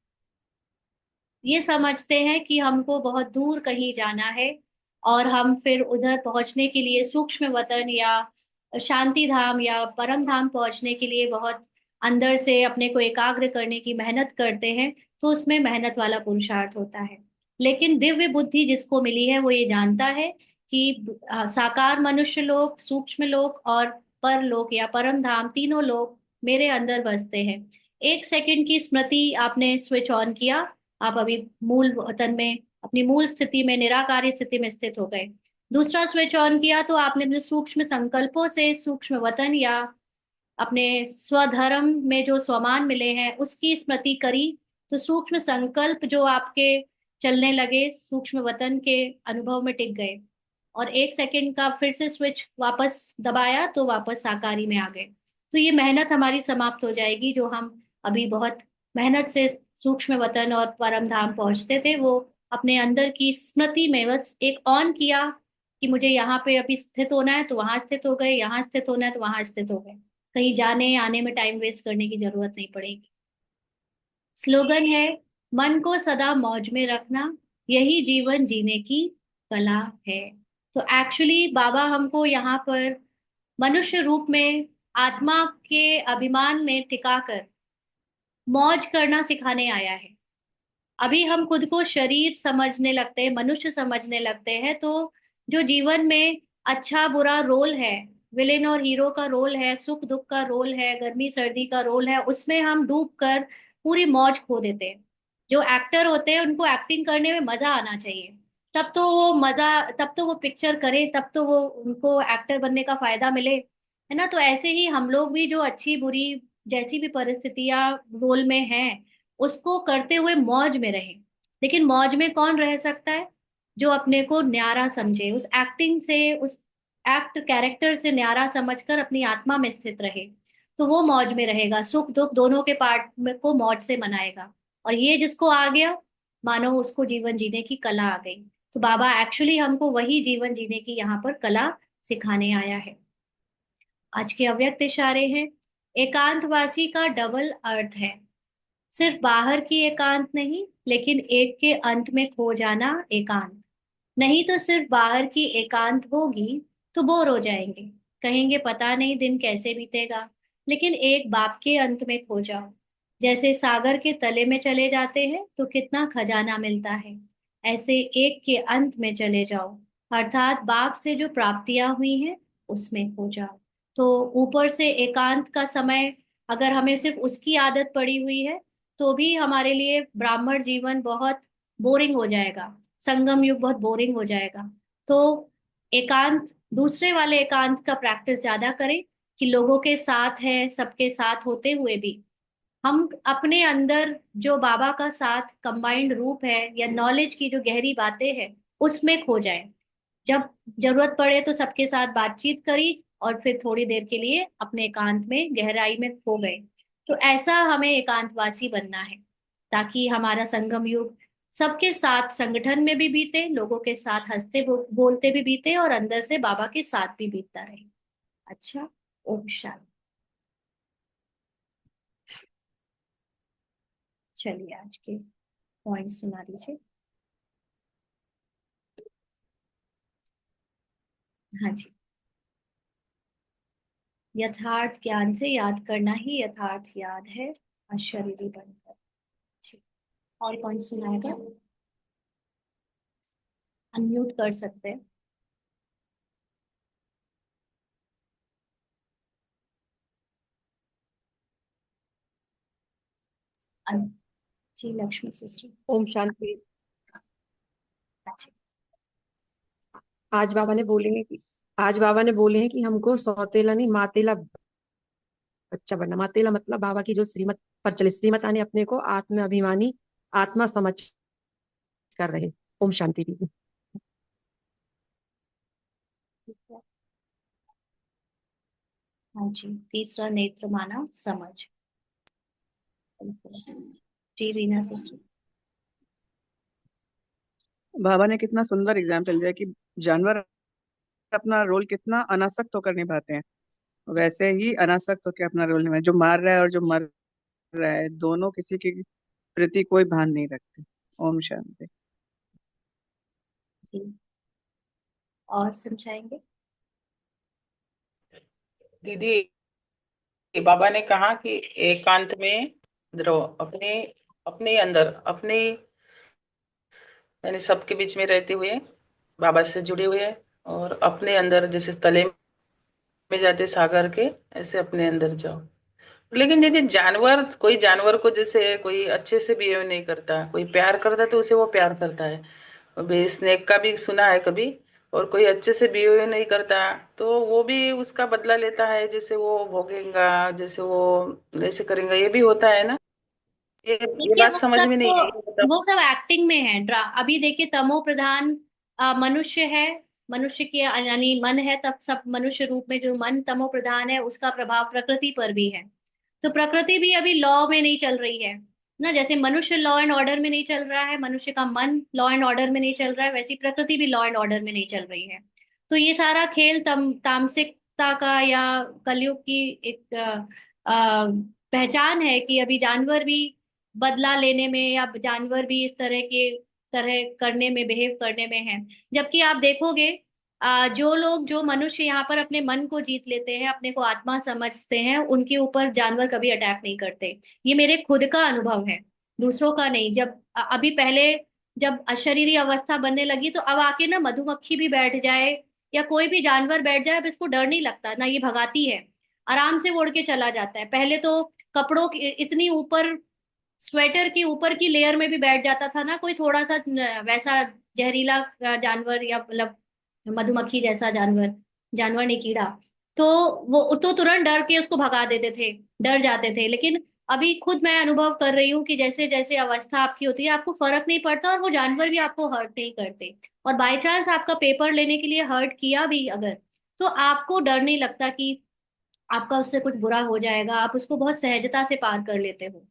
ये समझते हैं कि हमको बहुत दूर कहीं जाना है, और हम फिर उधर पहुंचने के लिए सूक्ष्म वतन या शांति धाम या परम धाम पहुंचने के लिए बहुत अंदर से अपने को एकाग्र करने की मेहनत करते हैं, तो उसमें मेहनत वाला पुरुषार्थ होता है। लेकिन दिव्य बुद्धि जिसको मिली है वो ये जानता है कि साकार मनुष्य लोक, सूक्ष्म लोक और परलोक या परम धाम तीनों लोक मेरे अंदर बसते हैं। एक सेकंड की स्मृति आपने स्विच ऑन किया, आप अभी मूल वतन में, अपनी मूल स्थिति में, निराकारी स्थिति में स्थित हो गए। दूसरा स्विच ऑन किया तो आपने अपने सूक्ष्म संकल्पों से सूक्ष्म वतन या अपने स्वधर्म में जो स्वमान मिले हैं उसकी स्मृति करी, तो सूक्ष्म संकल्प जो आपके चलने लगे सूक्ष्म वतन के अनुभव में टिक गए, और एक सेकंड का फिर से स्विच वापस दबाया तो वापस साकारी में आ गए। तो ये मेहनत हमारी समाप्त हो जाएगी, जो हम अभी बहुत मेहनत से सूक्ष्म वतन और परम धाम पहुंचते थे, वो अपने अंदर की स्मृति में बस एक ऑन किया कि मुझे यहाँ पे अभी स्थित होना है तो वहां स्थित हो गए, यहाँ स्थित होना है तो वहां स्थित हो गए। कहीं जाने आने में टाइम वेस्ट करने की जरूरत नहीं पड़ेगी। स्लोगन है, मन को सदा मौज में रखना, यही जीवन जीने की कला है। तो एक्चुअली बाबा हमको यहाँ पर मनुष्य रूप में आत्मा के अभिमान में टिकाकर मौज करना सिखाने आया है। अभी हम खुद को शरीर समझने लगते हैं, मनुष्य समझने लगते हैं, तो जो जीवन में अच्छा बुरा रोल है, विलेन और हीरो का रोल है, सुख दुख का रोल है, गर्मी सर्दी का रोल है, उसमें हम डूब कर पूरी मौज खो देते हैं। जो एक्टर होते हैं उनको एक्टिंग करने में मजा आना चाहिए, तब तो वो मजा, तब तो वो पिक्चर करे, तब तो वो उनको एक्टर बनने का फायदा मिले, है ना। तो ऐसे ही हम लोग भी जो अच्छी बुरी जैसी भी परिस्थितियां रोल में हैं उसको करते हुए मौज में रहे। लेकिन मौज में कौन रह सकता है? जो अपने को न्यारा समझे, उस एक्टिंग से, उस एक्ट कैरेक्टर से न्यारा समझकर अपनी आत्मा में स्थित रहे, तो वो मौज में रहेगा, सुख दुख दोनों के पार्ट में को मौज से मनाएगा। और ये जिसको आ गया, मानो उसको जीवन जीने की कला आ गई। तो बाबा एक्चुअली हमको वही जीवन जीने की यहाँ पर कला सिखाने आया है। आज के अव्यक्त इशारे हैं, एकांतवासी का डबल अर्थ है, सिर्फ बाहर की एकांत नहीं, लेकिन एक के अंत में खो जाना एकांत नहीं। तो सिर्फ बाहर की एकांत होगी तो बोर हो जाएंगे, कहेंगे पता नहीं दिन कैसे बीतेगा। लेकिन एक बाप के अंत में खो जाओ, जैसे सागर के तले में चले जाते हैं तो कितना खजाना मिलता है, ऐसे एक के अंत में चले जाओ, अर्थात बाप से जो प्राप्तियां हुई हैं उसमें खो जाओ। तो ऊपर से एकांत का समय अगर हमें सिर्फ उसकी आदत पड़ी हुई है तो भी हमारे लिए ब्राह्मण जीवन बहुत बोरिंग हो जाएगा, संगम युग बहुत बोरिंग हो जाएगा। तो एकांत, दूसरे वाले एकांत का प्रैक्टिस ज्यादा करें कि लोगों के साथ है, सबके साथ होते हुए भी हम अपने अंदर जो बाबा का साथ कंबाइंड रूप है या नॉलेज की जो गहरी बातें हैं उसमें खो जाएं। जब जरूरत पड़े तो सबके साथ बातचीत करी और फिर थोड़ी देर के लिए अपने एकांत में गहराई में खो गए। तो ऐसा हमें एकांतवासी बनना है, ताकि हमारा संगम युग सबके साथ संगठन में भी बीते, लोगों के साथ हंसते बोलते भी बीते, और अंदर से बाबा के साथ भी बीतता रहे। अच्छा, ओम शांति। चलिए आज के पॉइंट सुना दीजिए। हाँ जी। यथार्थ ज्ञान से याद करना ही यथार्थ याद है, अशरीरी बनकर। जी। और कौन सुनाएगा? अनम्यूट कर सकते हैं। जी, लक्ष्मी सिस्टर। ओम शांति। आज बाबा ने बोले कि आज बाबा ने बोले हैं कि हमको सौतेला नहीं मातेला बच्चा बनना। मातेला मतलब बाबा की जो श्रीमत पर चले, श्रीमत आने अपने को आत्म अभिमानी आत्मा समझ कर रहे। ओम शांति दीदी। ठीक है। हाँ जी, तीसरा नेत्र माना समझ। जी रीना सिस्टर। बाबा ने कितना सुंदर एग्जाम्पल दिया कि जानवर अपना रोल कितना अनासक्त होकर निभाते हैं, वैसे ही अनासक्त होकर अपना रोल निभाए। जो मार रहा है और जो मर रहा है, दोनों किसी के प्रति कोई भान नहीं रखते। ओम शांति। जी, और समझाएंगे? दीदी, बाबा ने कहा कि एकांत में रहो, अपने अपने अंदर, अपने यानी सबके बीच में रहते हुए बाबा से जुड़े हुए, और अपने अंदर जैसे तले में जाते सागर के, ऐसे अपने अंदर जाओ। लेकिन दीदी, जानवर, कोई जानवर को जैसे कोई अच्छे से बिहेव नहीं करता, कोई प्यार करता तो उसे वो प्यार करता है। अभी स्नेक का भी सुना है कभी, और कोई अच्छे से बिहेव नहीं करता तो वो भी उसका बदला लेता है, जैसे वो भोगेगा, जैसे वो ऐसे करेगा, ये भी होता है ना। ये देखिए बात समझ में नहीं आई, ये वो बताओ। सब एक्टिंग में है। अभी देखिए, तमो प्रधान मनुष्य है, मनुष्य के यानी मन है, तब सब मनुष्य रूप में जो मन तमो प्रधान है उसका प्रभाव प्रकृति पर भी है। तो प्रकृति भी अभी लॉ में नहीं चल रही है ना। जैसे मनुष्य लॉ एंड ऑर्डर में नहीं चल रहा है, मनुष्य का मन लॉ एंड ऑर्डर में नहीं चल रहा है, वैसी प्रकृति भी लॉ एंड ऑर्डर में नहीं चल रही है। तो ये सारा खेल तामसिकता का या कलयुग की एक पहचान है कि अभी जानवर भी बदला लेने में या जानवर भी इस तरह करने में, बिहेव करने में है। जबकि आप देखोगे, जो लोग, जो मनुष्य यहाँ पर अपने मन को जीत लेते हैं, अपने को आत्मा समझते हैं, उनके ऊपर जानवर कभी अटैक नहीं करते। ये मेरे खुद का अनुभव है, दूसरों का नहीं। जब अभी पहले जब अशरीरी अवस्था बनने लगी तो अब आके ना मधुमक्खी भी बैठ जाए या कोई भी जानवर बैठ जाए, अब इसको डर नहीं लगता ना, ये भगाती है, आराम से उड़ के चला जाता है। पहले तो कपड़ों की इतनी ऊपर, स्वेटर की ऊपर की लेयर में भी बैठ जाता था ना कोई थोड़ा सा वैसा जहरीला जानवर, या मतलब मधुमक्खी जैसा जानवर, जानवर नहीं कीड़ा, तो वो तो तुरंत डर के उसको भगा देते थे, डर जाते थे। लेकिन अभी खुद मैं अनुभव कर रही हूँ कि जैसे जैसे अवस्था आपकी होती है, आपको फर्क नहीं पड़ता और वो जानवर भी आपको हर्ट नहीं करते। और बाय चांस आपका पेपर लेने के लिए हर्ट किया भी अगर, तो आपको डर नहीं लगता कि आपका उससे कुछ बुरा हो जाएगा, आप उसको बहुत सहजता से पार कर लेते हो।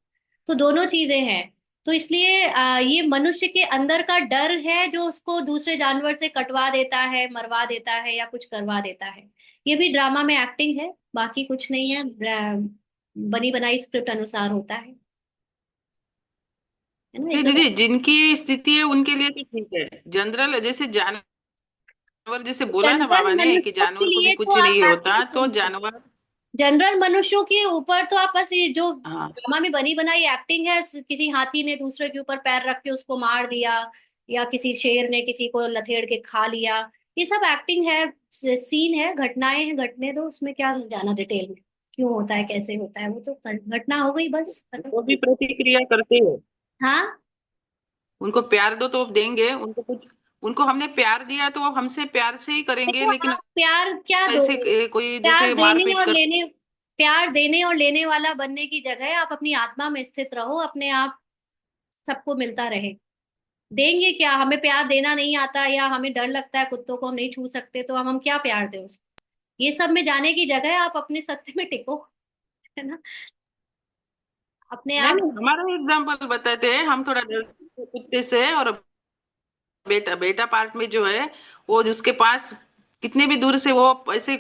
तो दोनों चीजें हैं। तो इसलिए ये मनुष्य के अंदर का डर है जो उसको दूसरे जानवर से कटवा देता है, मरवा देता है या कुछ करवा देता है। ये भी ड्रामा में एक्टिंग है, बाकी कुछ नहीं है। बनी बनाई स्क्रिप्ट अनुसार होता है ना, ये नहीं तो। दीदी, जिनकी स्थिति है उनके लिए तो ठीक है। जनरल जैसे जानवर, जैसे बोला ना जनरल बाबा ने कि मनुष्यों के जानवर को भी लिए तो कुछ नहीं आप होता, तो एक्टिंग, जानवर। जनरल मनुष्यों के ऊपर तो आप बस ये जो हाँ, ड्रामा में बनी बनाई एक्टिंग है, किसी हाथी ने दूसरे के ऊपर पैर रख के उसको मार दिया, या किसी शेर ने किसी को लथेड़ के खा लिया, ये सब एक्टिंग है, सीन है, घटनाएं हैं, घटने दो, उसमें क्या जाना डिटेल में, क्यों होता है, कैसे होता है, वो तो घटना हो गई, बस खत्म। वो भी प्रतिक्रिया करते हैं। हाँ, उनको प्यार दो तो देंगे, उनको कुछ, उनको हमने प्यार दिया तो वो हमसे प्यार से ही करेंगे। देखो लेकिन आप प्यार क्या ऐसे दोगे? कोई प्यार जैसे देने मारपीट और कर। लेने, प्यार देने और लेने वाला बनने की जगह आप अपनी आत्मा में स्थित रहो, अपने आप सबको मिलता रहे। देंगे क्या? हमें प्यार देना नहीं आता या हमें डर लगता है, कुत्तों को हम नहीं छू सकते, तो हम क्या प्यार दें उसको? ये सब में जाने की जगह आप अपने सत्य में टिको, है ना, अपने नहीं आप। नहीं, हमारा एग्जाम्पल बताते हैं। हम थोड़ा डरते हैं कुत्ते से, और बेटा बेटा पार्ट में जो है, वो जिसके पास कितने भी दूर से वो ऐसे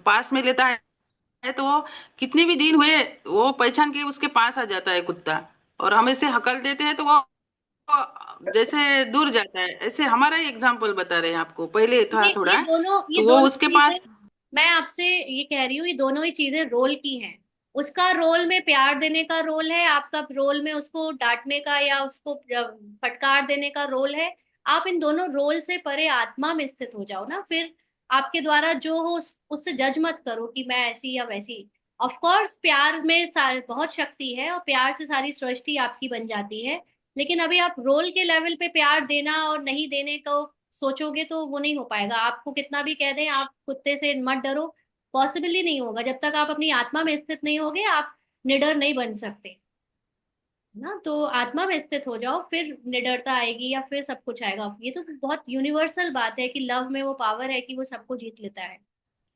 पास में लेता है तो वो कितने भी दिन हुए वो पहचान के उसके पास आ जाता है कुत्ता। और हम ऐसे हकल देते हैं तो वो जैसे दूर जाता है। ऐसे हमारा एग्जाम्पल बता रहे हैं आपको, पहले था थोड़ा, ये तो वो दोनों उसके चीजें, पास। मैं आपसे ये कह रही हूँ, ये दोनों ही चीजें रोल की हैं। उसका रोल में प्यार देने का रोल है, आपका रोल में उसको डांटने का या उसको फटकार देने का रोल है। आप इन दोनों रोल से परे आत्मा में स्थित हो जाओ ना, फिर आपके द्वारा जो हो उससे जज मत करो कि मैं ऐसी या वैसी। ऑफ कोर्स प्यार में बहुत शक्ति है और प्यार से सारी सृष्टि आपकी बन जाती है। लेकिन अभी आप रोल के लेवल पे प्यार देना और नहीं देने को सोचोगे तो वो नहीं हो पाएगा। आपको कितना भी कह दें आप कुत्ते से मत डरो, पॉसिबल ही नहीं होगा। जब तक आप अपनी आत्मा में स्थित नहीं होगे आप निडर नहीं बन सकते ना। तो आत्मा में स्थित हो जाओ, फिर निडरता आएगी या फिर सब कुछ आएगा। ये तो बहुत यूनिवर्सल बात है कि लव में वो पावर है कि वो सबको जीत लेता है।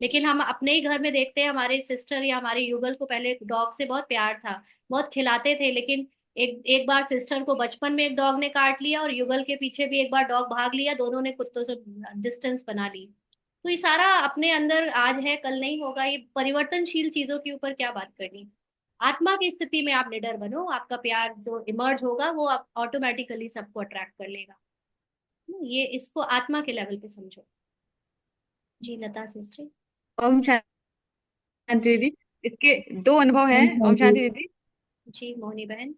लेकिन हम अपने ही घर में देखते हैं, हमारे सिस्टर या हमारे युगल को पहले डॉग से बहुत प्यार था, बहुत खिलाते थे, लेकिन एक एक बार सिस्टर को बचपन में एक डॉग ने काट लिया और युगल के पीछे भी एक बार डॉग भाग लिया, दोनों ने कुत्तों से डिस्टेंस बना ली। तो ये सारा अपने अंदर आज है कल नहीं होगा, ये परिवर्तनशील चीजों के ऊपर क्या बात करनी। आत्मा की स्थिति में आप निडर बनो, आपका प्यार जो इमर्ज होगा वो आप ऑटोमेटिकली सबको अट्रैक्ट कर लेगा। ये इसको आत्मा के लेवल पे समझो। जी लता सिस्टर। ओम शांति दीदी। इसके दो अनुभव है। ओम शांति दीदी। जी मोहनी बहन।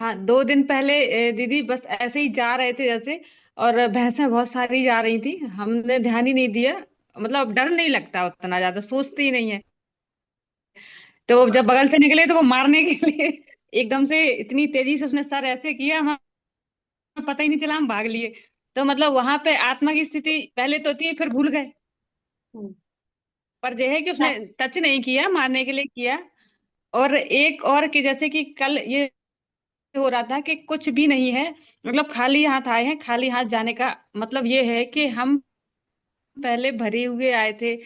हाँ, 2 दिन पहले दीदी बस ऐसे ही जा रहे थे जैसे, और भैंसें बहुत सारी जा रही थी, हमने ध्यान ही नहीं दिया। मतलब डर नहीं लगता, उतना ज्यादा सोचते ही नहीं है। तो जब बगल से निकले तो वो मारने के लिए एकदम से इतनी तेजी से उसने सर ऐसे किया, हमें पता ही नहीं चला, हम भाग लिए। तो मतलब वहां पे आत्मा की स्थिति पहले तो थी, फिर भूल गए। हम्म। पर यह है कि उसने टच नहीं किया, मारने के लिए किया। और एक और कि जैसे कि कल ये हो रहा था कि कुछ भी नहीं है, मतलब खाली हाथ आए हैं, खाली हाथ जाने का मतलब ये है कि हम पहले भरे हुए आए थे।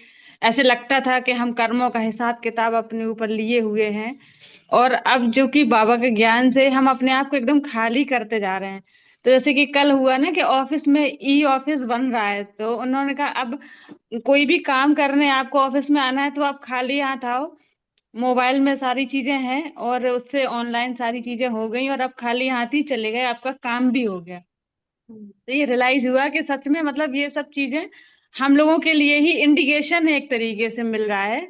ऐसे लगता था कि हम कर्मों का हिसाब किताब अपने ऊपर लिए हुए हैं, और अब जो कि बाबा के ज्ञान से हम अपने आप को एकदम खाली करते जा रहे हैं। तो जैसे कि कल हुआ ना कि ऑफिस में ई ऑफिस बन रहा है, तो उन्होंने कहा अब कोई भी काम करने आपको ऑफिस में आना है तो आप खाली हाथ आओ। मोबाइल में सारी चीजें हैं और उससे ऑनलाइन सारी चीजें हो गई, और अब खाली हाथ ही चले गए, आपका काम भी हो गया। तो ये रियलाइज हुआ कि सच में मतलब ये सब चीजें हम लोगों के लिए ही इंडिकेशन है, एक तरीके से मिल रहा है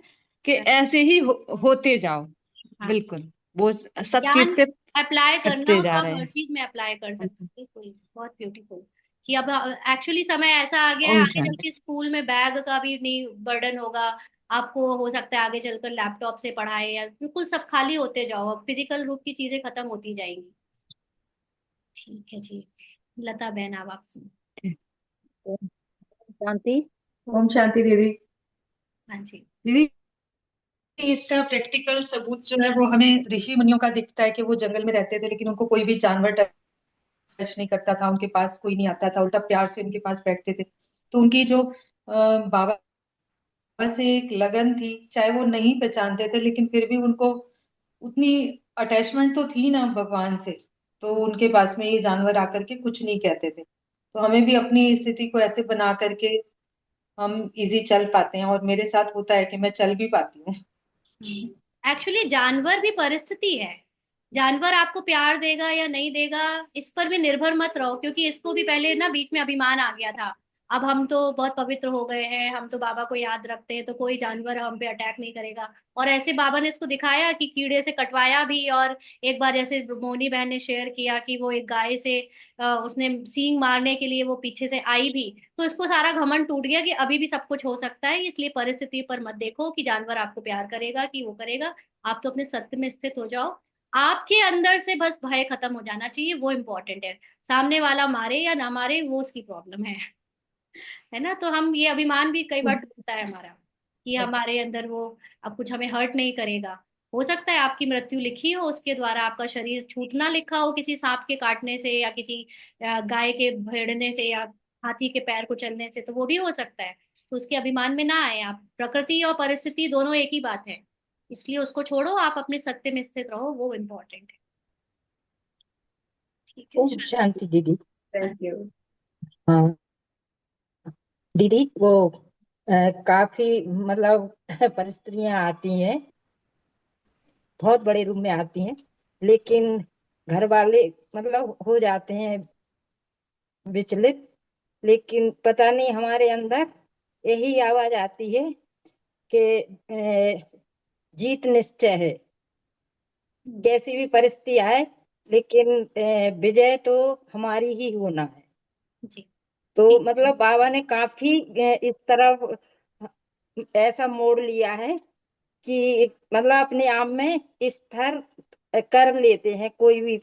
कि ऐसे ही होते जाओ। हाँ, बिल्कुल, वो सब चीज ज्ञान से अप्लाई करना हटते हो तो जा आप रहे हर हैं। चीज में अप्लाई कर सकते हैं। बिल्कुल, बहुत ब्यूटीफुल कि अब एक्चअली समय ऐसा आ गया है, ओम आगे चल शांति। के स्कूल में बैग का भी नहीं बर्डन होगा। आपको हो सकता है आगे चलकर लैपटॉप से पढ़ाए, या बिल्कुल सब खाली होते जाओ, अब फिजिकल रूप की चीजें खत्म होती जाएंगी। ठीक है जी। लता बहन अब आप सुनो। ओम शांति। ओम शांति दीदी। हाँ जी। दीदी, इसका प्रैक्टिकल सबूत जो है वो हमें ऋषि मुनियों का दिखता है कि वो जंगल में रहते थे, लेकिन उनको कोई भी जानवर टच नहीं करता था, उनके पास कोई नहीं आता था, उल्टा प्यार से उनके पास बैठते थे। तो उनकी जो बाबा से एक लगन थी, चाहे वो नहीं पहचानते थे लेकिन फिर भी उनको उतनी अटैचमेंट तो थी ना भगवान से। तो उनके पास में ये जानवर आकर के कुछ नहीं कहते थे। तो हमें भी अपनी स्थिति को ऐसे बना करके हम इजी चल पाते हैं, और मेरे साथ होता है कि मैं चल भी पाती हूँ। एक्चुअली जानवर भी परिस्थिति है। जानवर आपको प्यार देगा या नहीं देगा इस पर भी निर्भर मत रहो, क्योंकि इसको भी पहले ना बीच में अभिमान आ गया था। अब हम तो बहुत पवित्र हो गए हैं, हम तो बाबा को याद रखते हैं, तो कोई जानवर हम पे अटैक नहीं करेगा। और ऐसे बाबा ने इसको दिखाया कि कीड़े से कटवाया भी। और एक बार जैसे मोनी बहन ने शेयर किया कि वो एक गाय से उसने सींग मारने के लिए वो पीछे से आई भी। तो इसको सारा घमंड टूट गया कि अभी भी सब कुछ हो सकता है, इसलिए परिस्थिति पर मत देखो कि जानवर आपको प्यार करेगा कि वो करेगा। आप तो अपने सत्य में स्थित हो जाओ। आपके अंदर से बस भय खत्म हो जाना चाहिए, वो इम्पोर्टेंट है। सामने वाला मारे या ना मारे वो उसकी प्रॉब्लम है ना। तो हम ये अभिमान भी कई बार टूटता है हमारा, कि हमारे अंदर वो अब कुछ हमें हर्ट नहीं करेगा। हो सकता है आपकी मृत्यु लिखी हो, उसके द्वारा आपका शरीर छूटना लिखा हो, किसी सांप के काटने से या किसी गाय के भिड़ने से या हाथी के पैर कुचलने से, तो वो भी हो सकता है। तो उसके अभिमान में ना आए आप। प्रकृति और परिस्थिति दोनों एक ही बात है, इसलिए उसको छोड़ो, आप अपने सत्य में स्थित रहो, वो इम्पोर्टेंट है। ठीक है। ओम शांति दीदी। हाँ। Thank you. हाँ दीदी, वो काफी मतलब परिस्थितियां आती हैं, बहुत बड़े रूम में आती हैं, लेकिन घर वाले मतलब हो जाते हैं विचलित। लेकिन पता नहीं हमारे अंदर यही आवाज आती है कि जीत निश्चय है, कैसी भी परिस्थिति आए, लेकिन विजय तो हमारी ही होना है। जी। तो ठीक। मतलब बाबा ने काफी इस तरफ ऐसा मोड़ लिया है कि मतलब अपने आप में स्थिर कर लेते हैं कोई भी